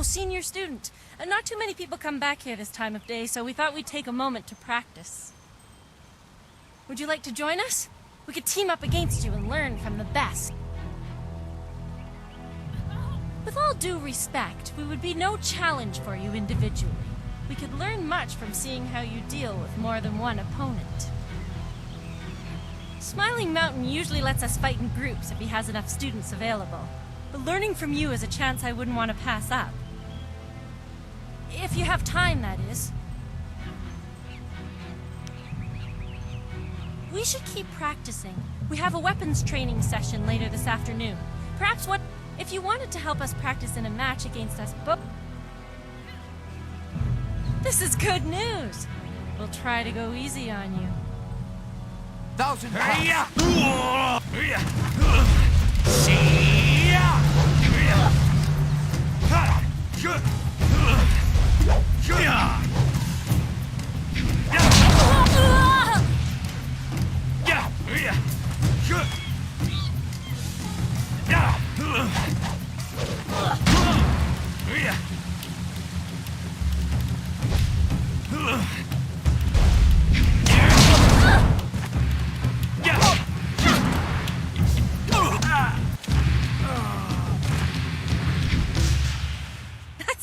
senior student. Not too many people come back here this time of day, so we thought we'd take a moment to practice. Would you like to join us? We could team up against you and learn from the best. With all due respect, we would be no challenge for you individually. We could learn much from seeing how you deal with more than one opponent. Smiling Mountain usually lets us fight in groups if he has enough students available. But learning from you is a chance I wouldn't want to pass up. If you have time, that is. We should keep practicing. We have a weapons training session later this afternoon. Perhaps if you wanted to help us practice in a match against us both... This is good news. We'll try to go easy on you. 1,000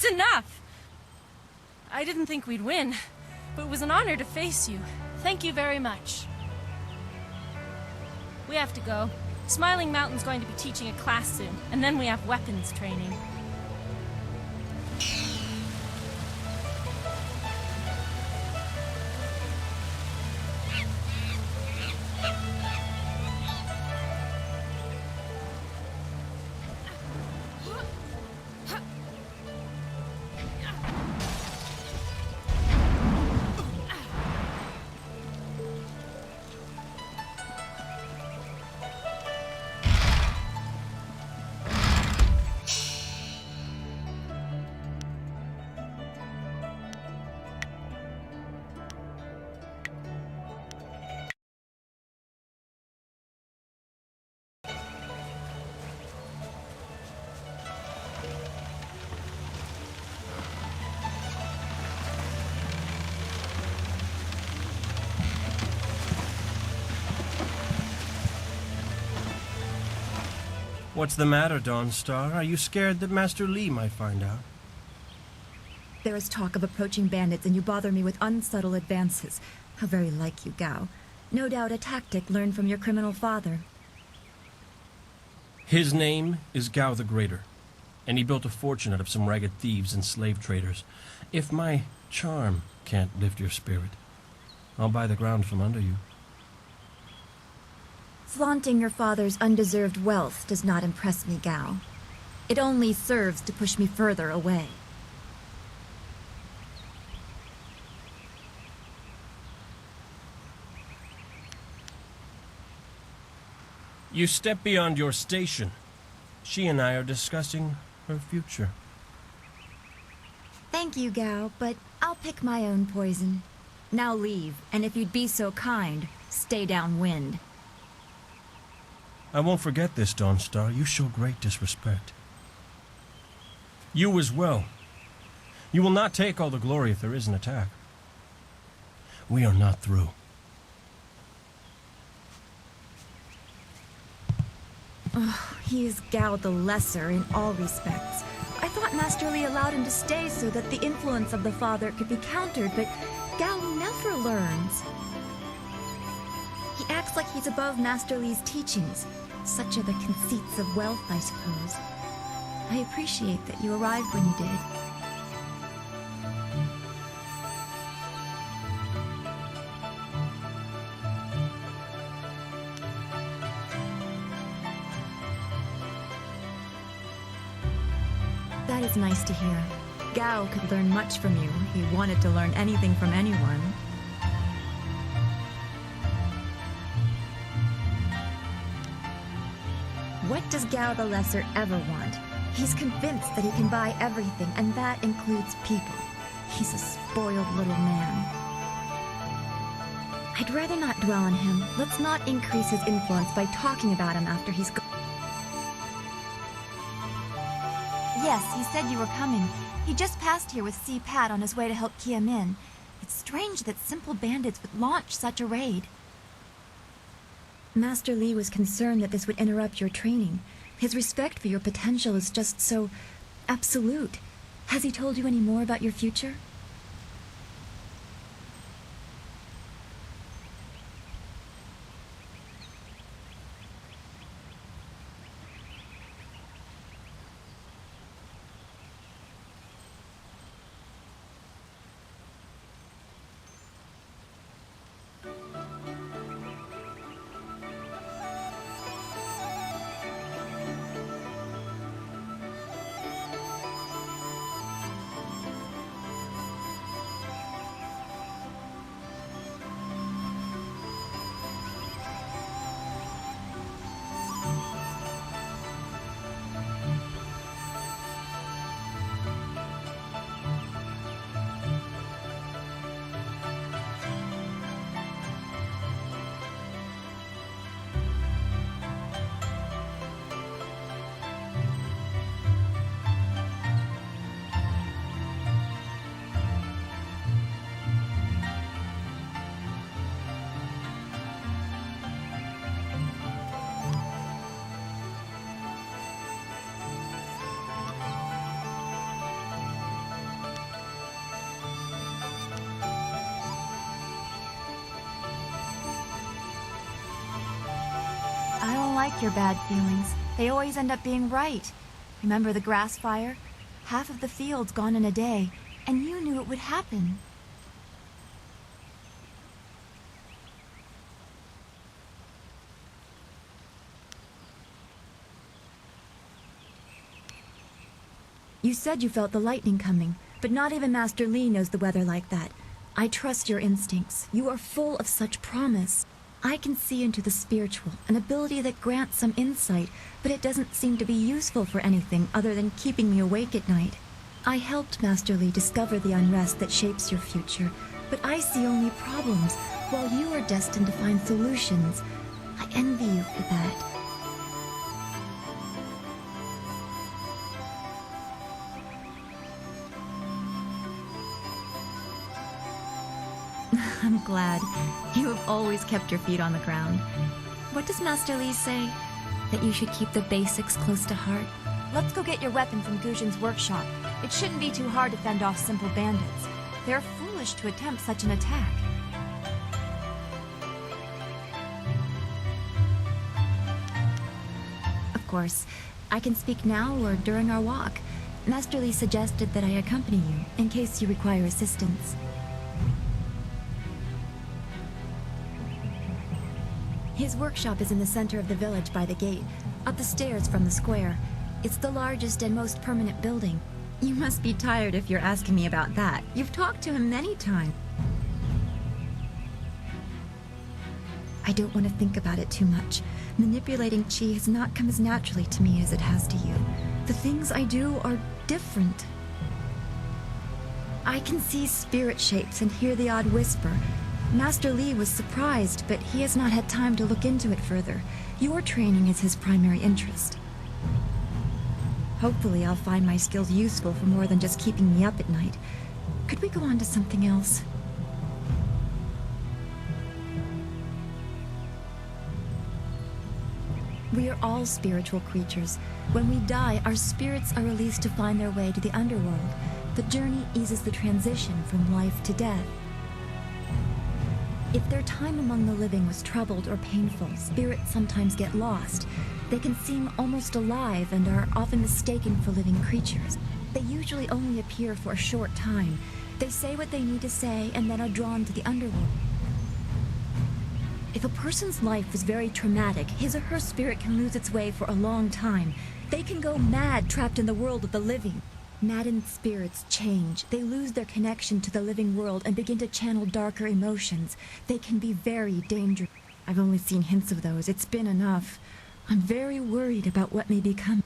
That's enough! I didn't think we'd win, but it was an honor to face you. Thank you very much. We have to go. Smiling Mountain's going to be teaching a class soon, and then we have weapons training. What's the matter, Dawnstar? Are you scared that Master Li might find out? There is talk of approaching bandits, and you bother me with unsubtle advances. How very like you, Gao. No doubt a tactic learned from your criminal father. His name is Gao the Greater, and he built a fortune out of some ragged thieves and slave traders. If my charm can't lift your spirit, I'll buy the ground from under you. Flaunting your father's undeserved wealth does not impress me, Gao. It only serves to push me further away. You step beyond your station. She and I are discussing her future. Thank you, Gao, but I'll pick my own poison. Now leave, and if you'd be so kind, stay downwind. I won't forget this, Dawnstar. You show great disrespect. You as well. You will not take all the glory if there is an attack. We are not through. Oh, he is Gao the Lesser in all respects. I thought Master Li allowed him to stay so that the influence of the father could be countered, but Gao never learns. He acts like he's above Master Li's teachings. Such are the conceits of wealth, I suppose. I appreciate that you arrived when you did. That is nice to hear. Gao could learn much from you if he wanted to learn anything from anyone. What does Gao the Lesser ever want? He's convinced that he can buy everything, and that includes people. He's a spoiled little man. I'd rather not dwell on him. Let's not increase his influence by talking about him after he's gone. Yes, he said you were coming. He just passed here with Si Pat on his way to help Kia Min. It's strange that simple bandits would launch such a raid. Master Li was concerned that this would interrupt your training. His respect for your potential is just so absolute. Has he told you any more about your future? I don't like your bad feelings. They always end up being right. Remember the grass fire? Half of the field's gone in a day, and you knew it would happen. You said you felt the lightning coming, but not even Master Li knows the weather like that. I trust your instincts. You are full of such promise. I can see into the spiritual, an ability that grants some insight, but it doesn't seem to be useful for anything other than keeping me awake at night. I helped Master Li discover the unrest that shapes your future, but I see only problems, while you are destined to find solutions. I envy you for that. I'm glad. You have always kept your feet on the ground. What does Master Li say? That you should keep the basics close to heart? Let's go get your weapon from Gujin's workshop. It shouldn't be too hard to fend off simple bandits. They're foolish to attempt such an attack. Of course. I can speak now or during our walk. Master Li suggested that I accompany you, in case you require assistance. His workshop is in the center of the village by the gate, up the stairs from the square. It's the largest and most permanent building. You must be tired if you're asking me about that. You've talked to him many times. I don't want to think about it too much. Manipulating Qi has not come as naturally to me as it has to you. The things I do are different. I can see spirit shapes and hear the odd whisper. Master Li was surprised, but he has not had time to look into it further. Your training is his primary interest. Hopefully I'll find my skills useful for more than just keeping me up at night. Could we go on to something else? We are all spiritual creatures. When we die, our spirits are released to find their way to the underworld. The journey eases the transition from life to death. If their time among the living was troubled or painful, spirits sometimes get lost. They can seem almost alive and are often mistaken for living creatures. They usually only appear for a short time. They say what they need to say and then are drawn to the underworld. If a person's life is very traumatic, his or her spirit can lose its way for a long time. They can go mad trapped in the world of the living. Maddened spirits change. They lose their connection to the living world and begin to channel darker emotions. They can be very dangerous. I've only seen hints of those. It's been enough. I'm very worried about what may become.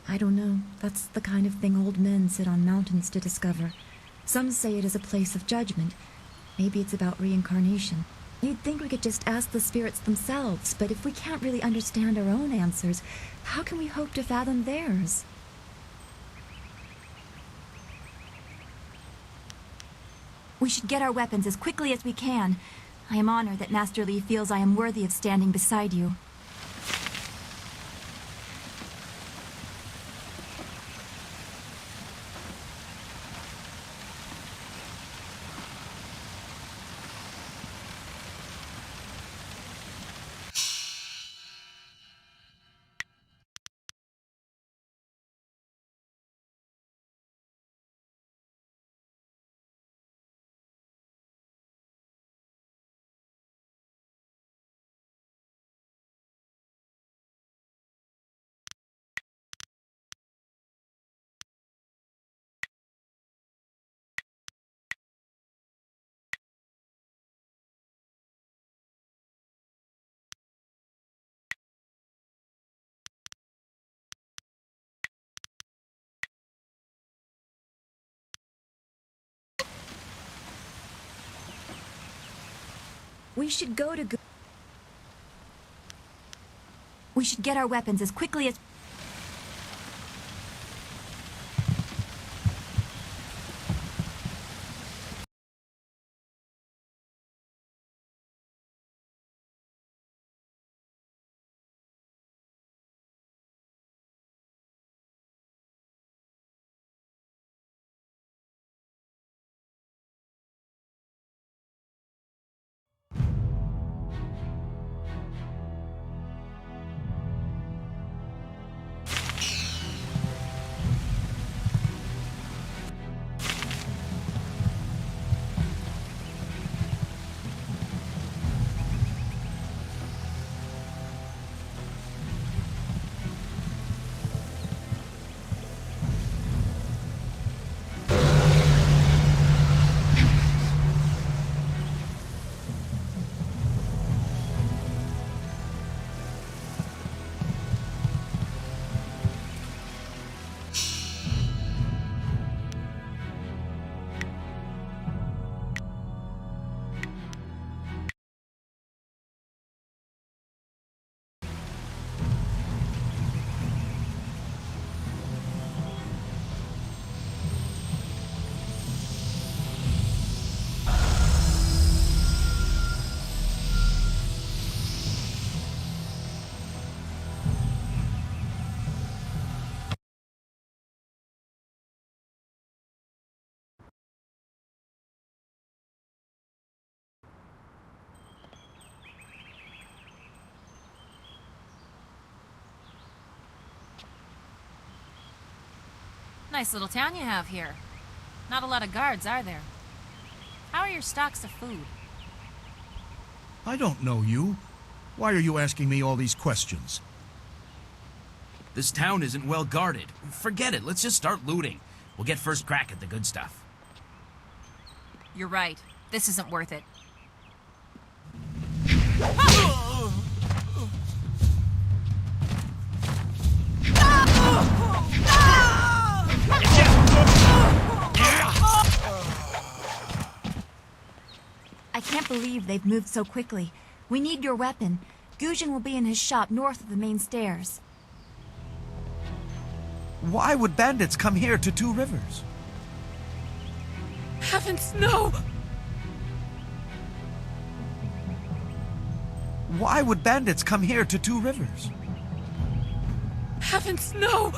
I don't know. That's the kind of thing old men sit on mountains to discover. Some say it is a place of judgment. Maybe it's about reincarnation. You'd think we could just ask the spirits themselves, but if we can't really understand our own answers, how can we hope to fathom theirs? We should get our weapons as quickly as we can. I am honored that Master Li feels I am worthy of standing beside you. We should go to... We should get our weapons as quickly as... Nice little town you have here. Not a lot of guards, are there? How are your stocks of food? I don't know you. Why are you asking me all these questions? This town isn't well guarded. Forget it, let's just start looting. We'll get first crack at the good stuff. You're right. This isn't worth it. I can't believe they've moved so quickly. We need your weapon. Gujin will be in his shop north of the main stairs. Why would bandits come here to Two Rivers? Heavens, no! Why would bandits come here to Two Rivers? Heavens, no!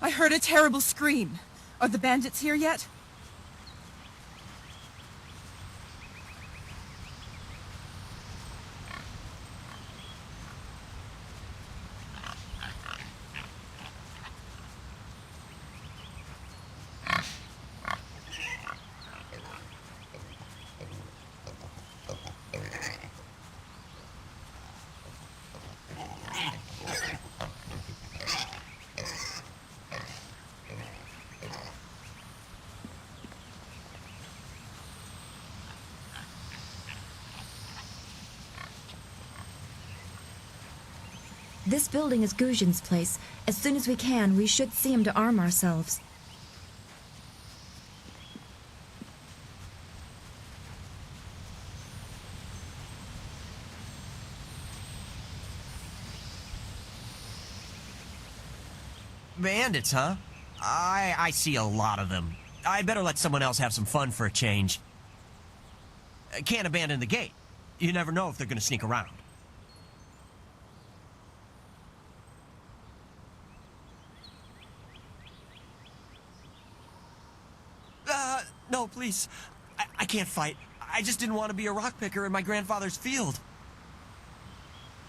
I heard a terrible scream. Are the bandits here yet? This building is Guzhin's place. As soon as we can, we should see him to arm ourselves. Bandits, huh? I see a lot of them. I'd better let someone else have some fun for a change. Can't abandon the gate. You never know if they're gonna sneak around. No, please. I can't fight. I just didn't want to be a rock picker in my grandfather's field.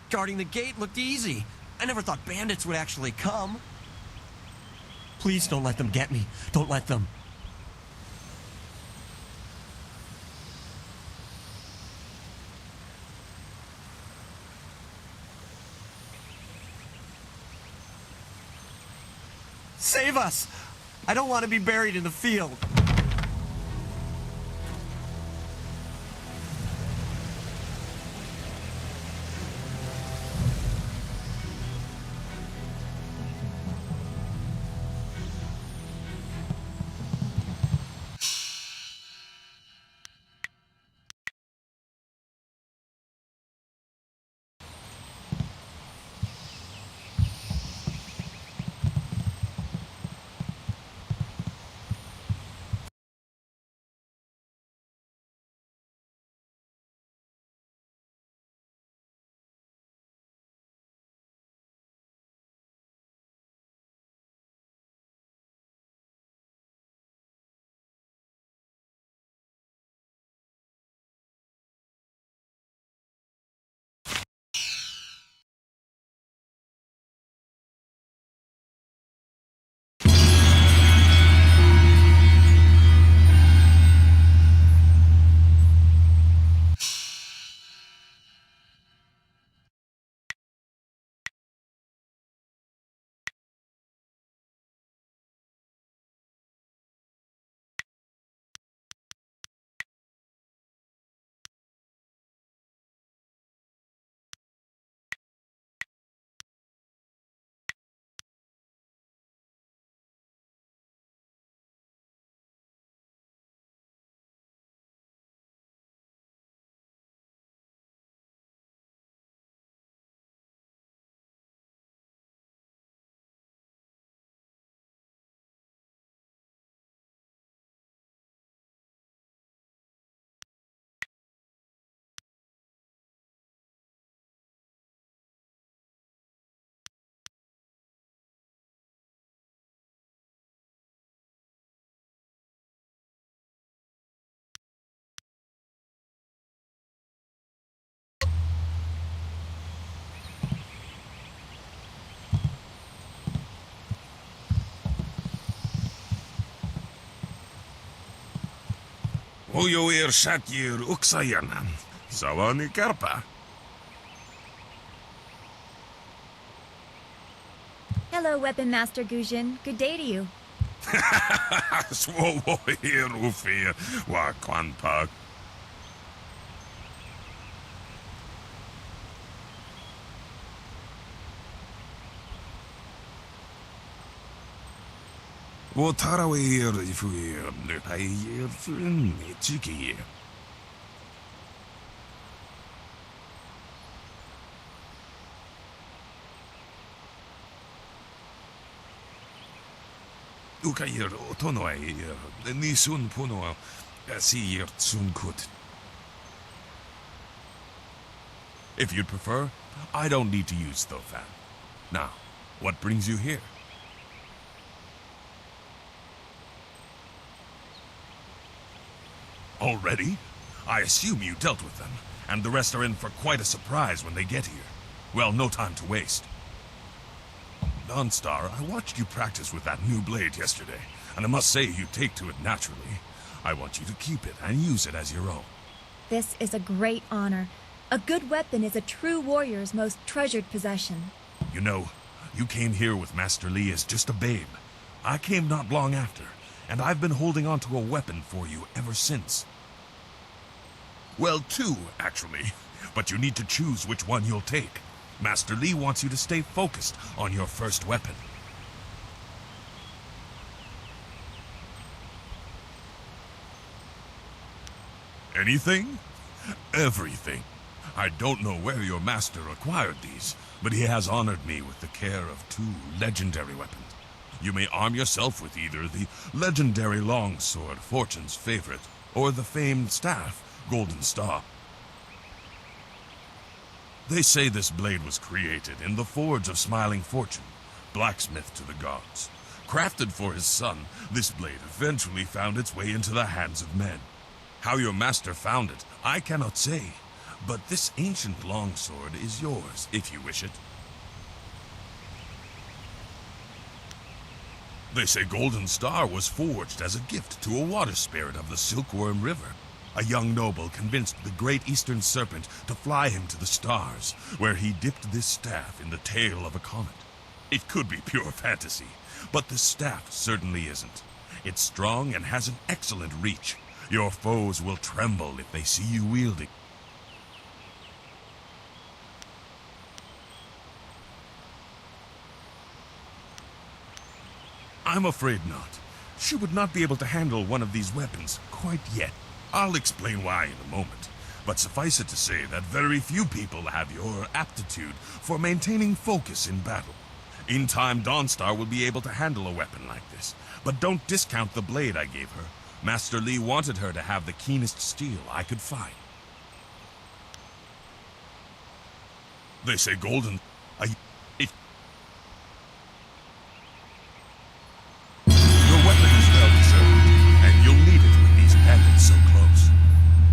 Guarding the gate looked easy. I never thought bandits would actually come. Please don't let them get me. Don't let them. Save us! I don't want to be buried in the field. Huyo Shatyur Uksayanan. Zawani Karpa. Hello, Weapon Master Guzhin. Good day to you. Swowo here Ufir wa Kwanpa. Wo tarawe here if we are here in Chiki. Ukayir Otonoe, Nisun Puno, Asir Tsunkut. If you'd prefer, I don't need to use Thofan. Now, what brings you here? Already? I assume you dealt with them, and the rest are in for quite a surprise when they get here. Well, no time to waste. Dawnstar, I watched you practice with that new blade yesterday, and I must say you take to it naturally. I want you to keep it and use it as your own. This is a great honor. A good weapon is a true warrior's most treasured possession. You know, you came here with Master Li as just a babe. I came not long after, and I've been holding on to a weapon for you ever since. Well, two, actually. But you need to choose which one you'll take. Master Li wants you to stay focused on your first weapon. Anything? Everything. I don't know where your master acquired these, but he has honored me with the care of two legendary weapons. You may arm yourself with either the legendary longsword, Fortune's favorite, or the famed staff, Golden Star. They say this blade was created in the forge of Smiling Fortune, blacksmith to the gods. Crafted for his son, this blade eventually found its way into the hands of men. How your master found it, I cannot say, but this ancient longsword is yours, if you wish it. They say Golden Star was forged as a gift to a water spirit of the Silkworm River. A young noble convinced the great eastern serpent to fly him to the stars, where he dipped this staff in the tail of a comet. It could be pure fantasy, but the staff certainly isn't. It's strong and has an excellent reach. Your foes will tremble if they see you wielding. I'm afraid not. She would not be able to handle one of these weapons quite yet. I'll explain why in a moment, but suffice it to say that very few people have your aptitude for maintaining focus in battle. In time, Dawnstar will be able to handle a weapon like this, but don't discount the blade I gave her. Master Li wanted her to have the keenest steel I could find. They say Golden... Your weapon is well deserved, and you'll need it with these bandits so close.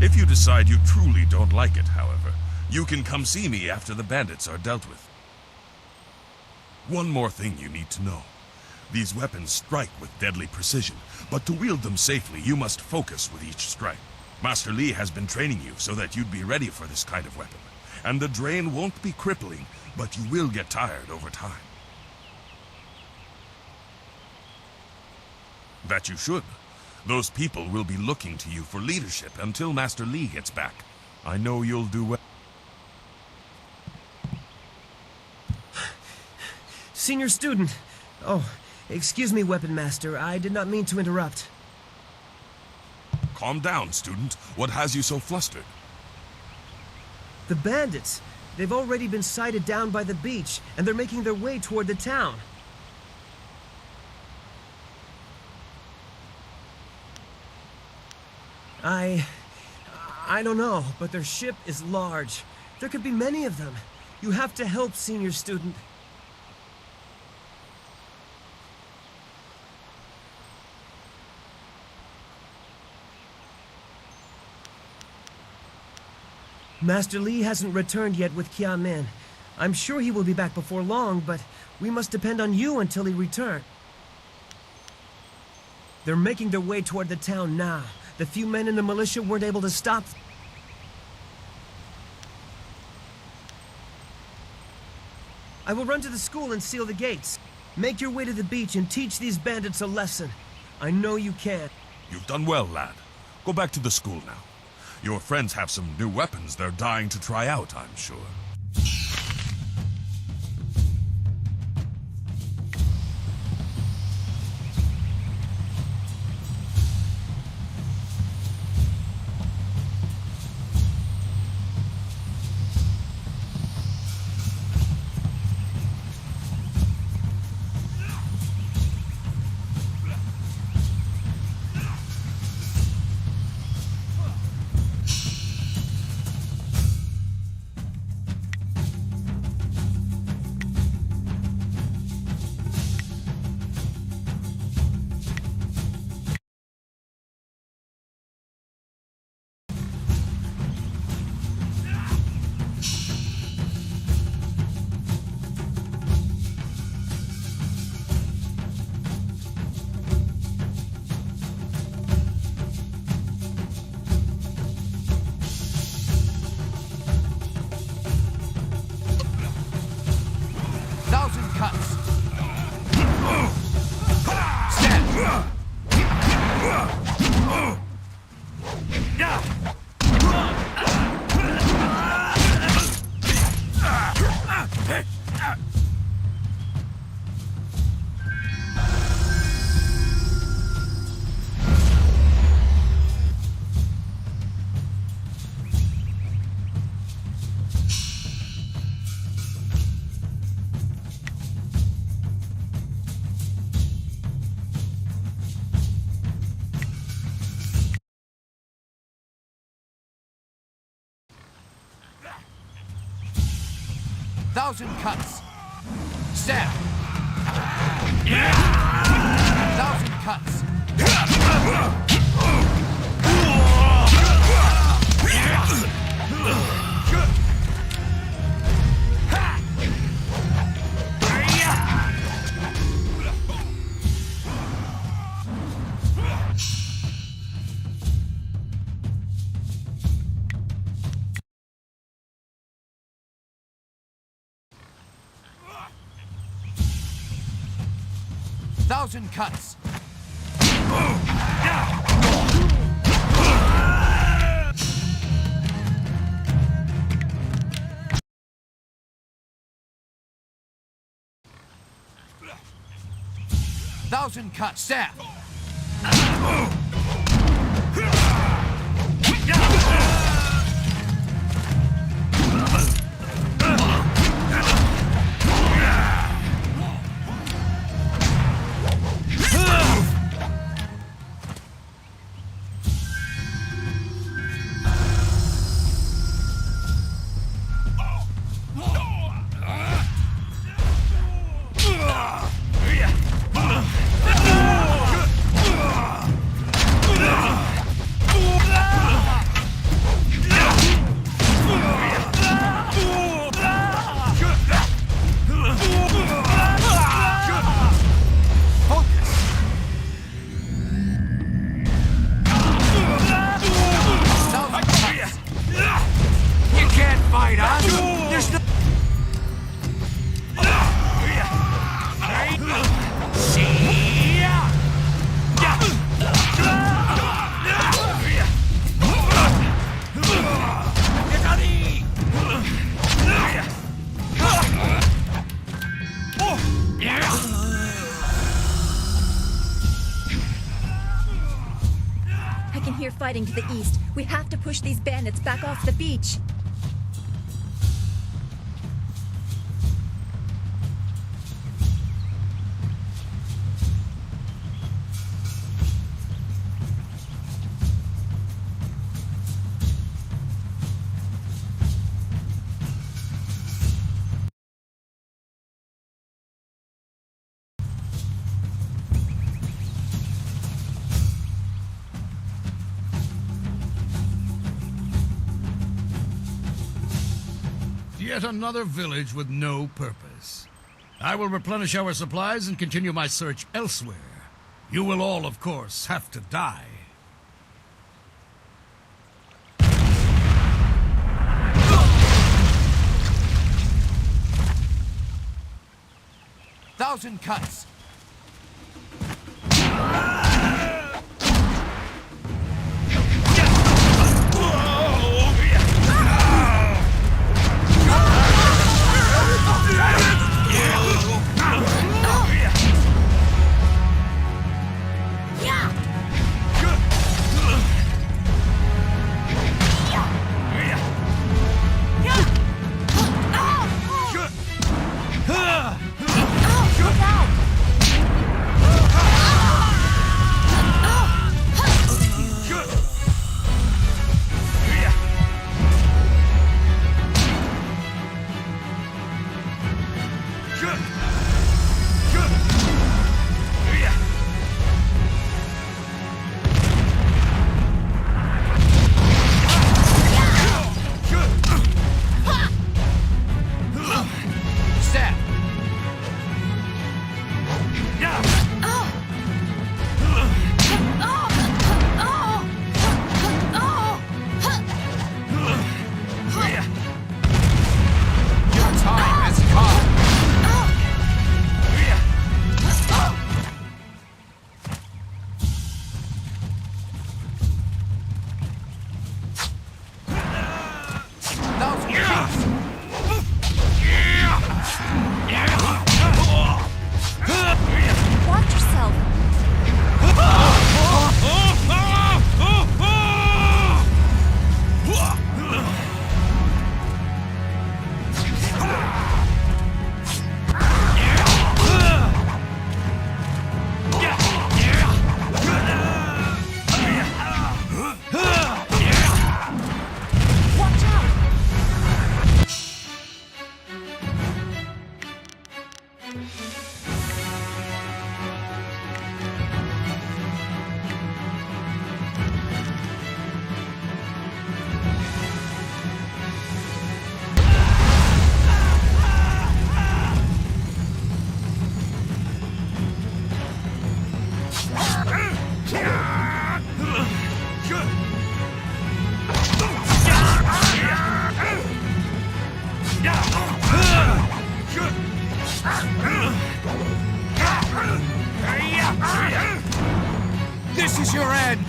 If you decide you truly don't like it, however, you can come see me after the bandits are dealt with. One more thing you need to know. These weapons strike with deadly precision, but to wield them safely, you must focus with each strike. Master Li has been training you so that you'd be ready for this kind of weapon, and the drain won't be crippling, but you will get tired over time. That you should. Those people will be looking to you for leadership until Master Li gets back. I know you'll do well. Senior student. Oh, excuse me, Weapon Master. I did not mean to interrupt. Calm down, student. What has you so flustered? The bandits. They've already been sighted down by the beach, and they're making their way toward the town. I don't know, but their ship is large. There could be many of them. You have to help, senior student. Master Li hasn't returned yet with Kia Min. I'm sure he will be back before long, but we must depend on you until he returns. They're making their way toward the town now. The few men in the militia weren't able to stop. I will run to the school and seal the gates. Make your way to the beach and teach these bandits a lesson. I know you can. You've done well, lad. Go back to the school now. Your friends have some new weapons they're dying to try out, I'm sure. 1,000 cuts. Stab. 1,000 cuts. 1,000 cuts. 1,000 cuts. Stab. I can hear fighting to the east. We have to push these bandits back off the beach. Yet another village with no purpose. I will replenish our supplies and continue my search elsewhere. You will all, of course, have to die. Thousand cuts. This is your end!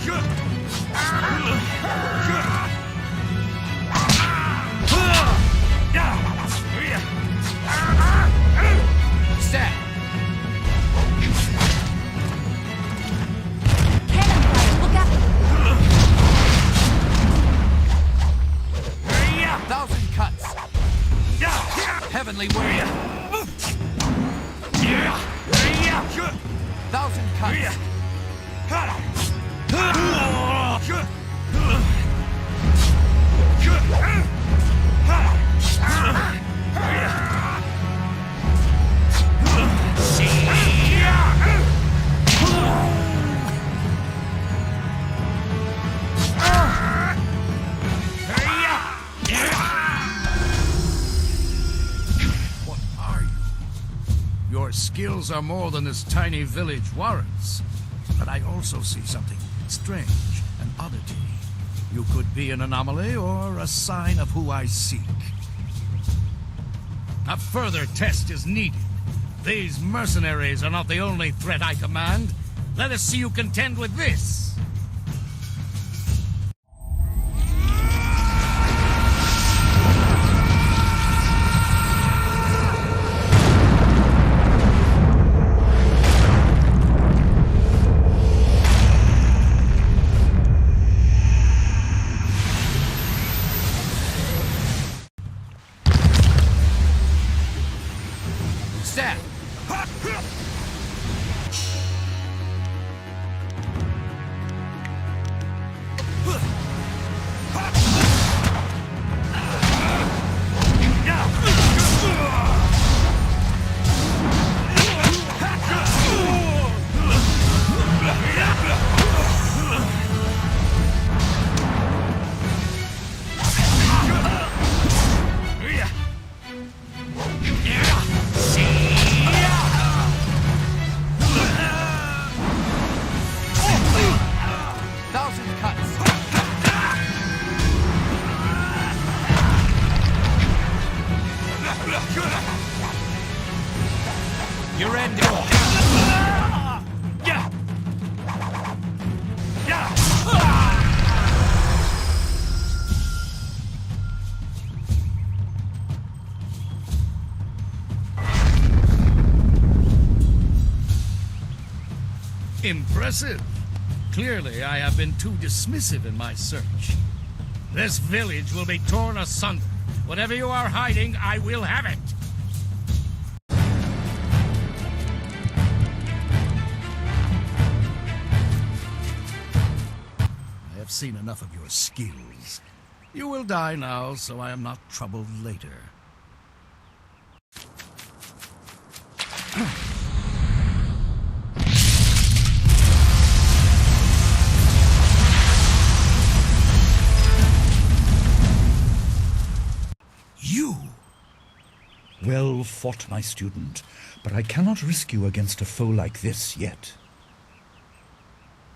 Stab! Cannon fire, look out! Thousand cuts! Heavenly warrior! Thousand cuts! What are you? Your skills are more than this tiny village warrants. But I also see something strange, an oddity. You could be an anomaly or a sign of who I seek. A further test is needed. These mercenaries are not the only threat I command. Let us see you contend with this. Stab! Thousand cuts! You're ending. Impressive. Clearly, I have been too dismissive in my search. This village will be torn asunder. Whatever you are hiding, I will have it. I have seen enough of your skills. You will die now, so I am not troubled later. You! Well fought, my student, but I cannot risk you against a foe like this yet.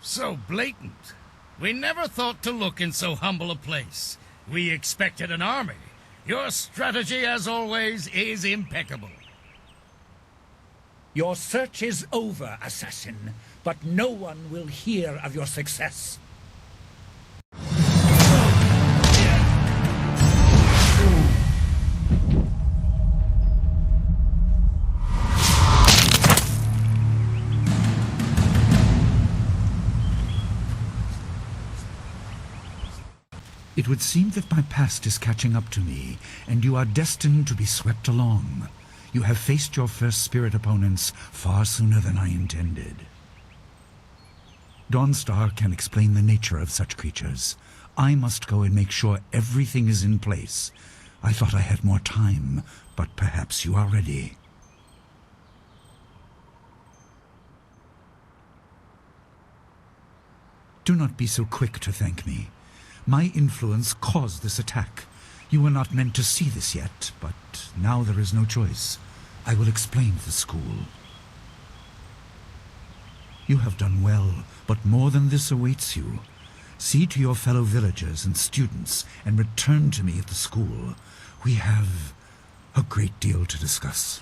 So blatant. We never thought to look in so humble a place. We expected an army. Your strategy, as always, is impeccable. Your search is over, assassin, but no one will hear of your success. It would seem that my past is catching up to me, and you are destined to be swept along. You have faced your first spirit opponents far sooner than I intended. Dawnstar can explain the nature of such creatures. I must go and make sure everything is in place. I thought I had more time, but perhaps you are ready. Do not be so quick to thank me. My influence caused this attack. You were not meant to see this yet, but now there is no choice. I will explain to the school. You have done well, but more than this awaits you. See to your fellow villagers and students, and return to me at the school. We have a great deal to discuss.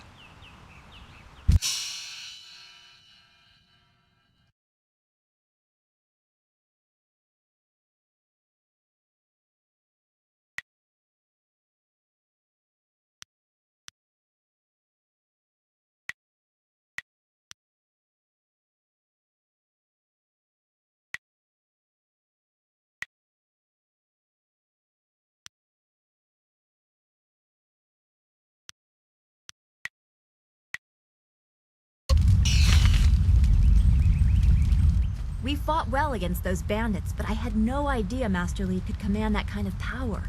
fought well against those bandits, but I had no idea Master Li could command that kind of power.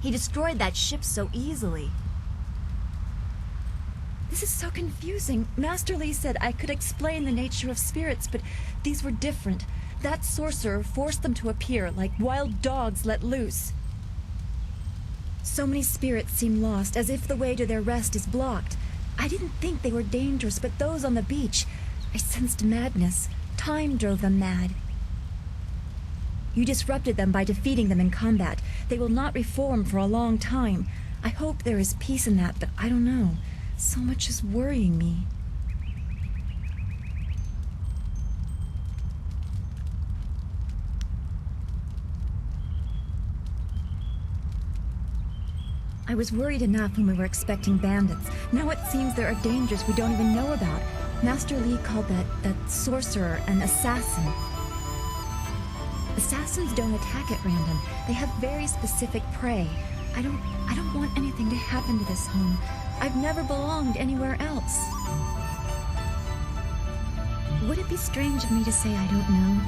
He destroyed that ship so easily. This is so confusing. Master Li said I could explain the nature of spirits, but these were different. That sorcerer forced them to appear like wild dogs let loose. So many spirits seem lost, as if the way to their rest is blocked. I didn't think they were dangerous, but those on the beach, I sensed madness. Time drove them mad. You disrupted them by defeating them in combat. They will not reform for a long time. I hope there is peace in that, but I don't know. So much is worrying me. I was worried enough when we were expecting bandits. Now it seems there are dangers we don't even know about. Master Li called that sorcerer an assassin. Assassins don't attack at random. They have very specific prey. I don't want anything to happen to this home. I've never belonged anywhere else. Would it be strange of me to say I don't know?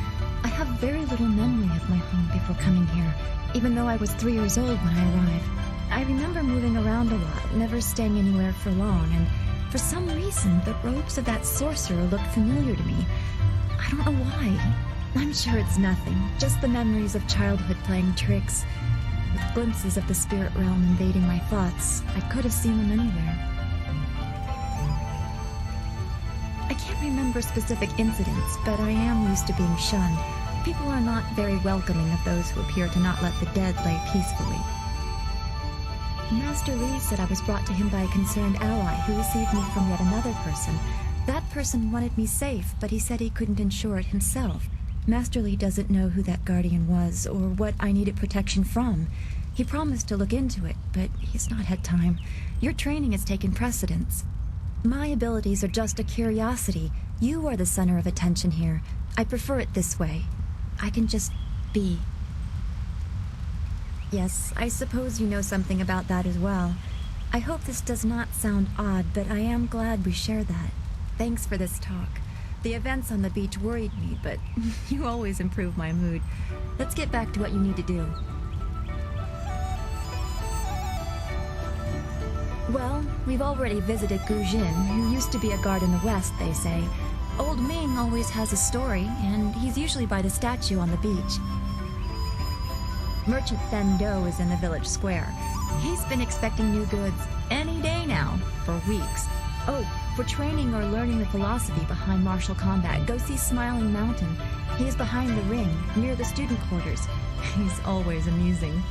I have very little memory of my home before coming here, even though I was 3 years old when I arrived. I remember moving around a lot, never staying anywhere for long, and for some reason, the robes of that sorcerer looked familiar to me. I don't know why. I'm sure it's nothing, just the memories of childhood playing tricks. With glimpses of the spirit realm invading my thoughts, I could have seen them anywhere. I can't remember specific incidents, but I am used to being shunned. People are not very welcoming of those who appear to not let the dead lay peacefully. Master Li said I was brought to him by a concerned ally who received me from yet another person. That person wanted me safe, but he said he couldn't ensure it himself. Master Li doesn't know who that guardian was or what I needed protection from. He promised to look into it, but he's not had time. Your training has taken precedence. My abilities are just a curiosity. You are the center of attention here. I prefer it this way. I can just be. Yes, I suppose you know something about that as well. I hope this does not sound odd, but I am glad we share that. Thanks for this talk. The events on the beach worried me, but you always improve my mood. Let's get back to what you need to do. Well, we've already visited Gu Jin, who used to be a guard in the west, they say. Old Ming always has a story, and he's usually by the statue on the beach. Merchant Fen Do is in the village square. He's been expecting new goods any day now, for weeks. Oh, for training or learning the philosophy behind martial combat, go see Smiling Mountain. He is behind the ring, near the student quarters. He's always amusing.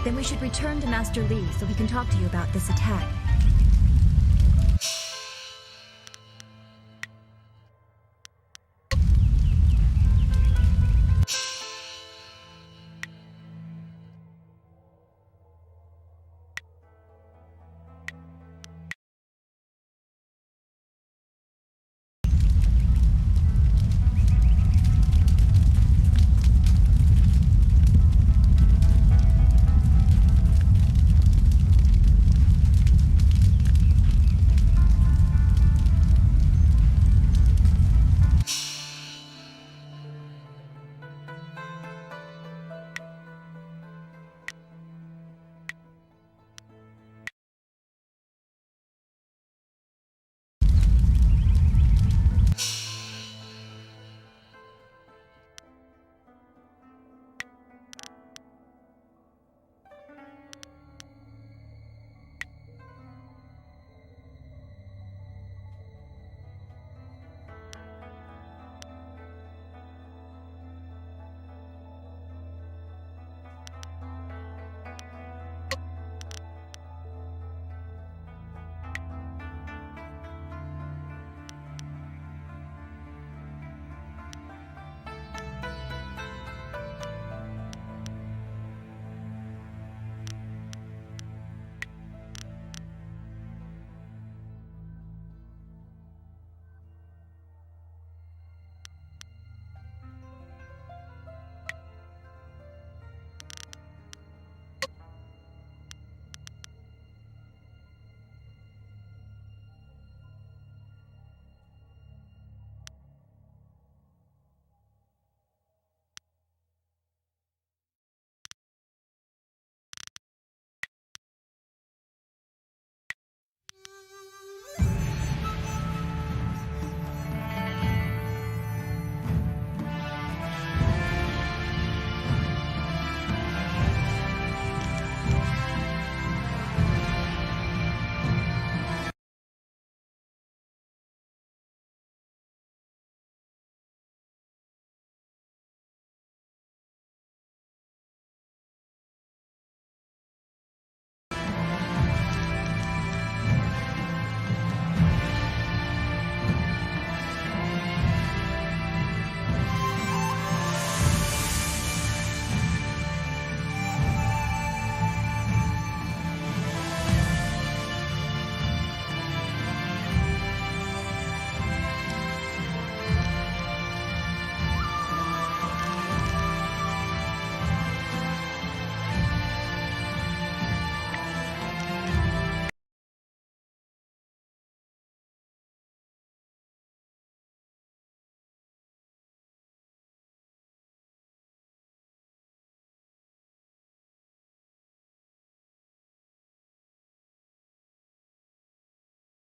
Then we should return to Master Li so he can talk to you about this attack.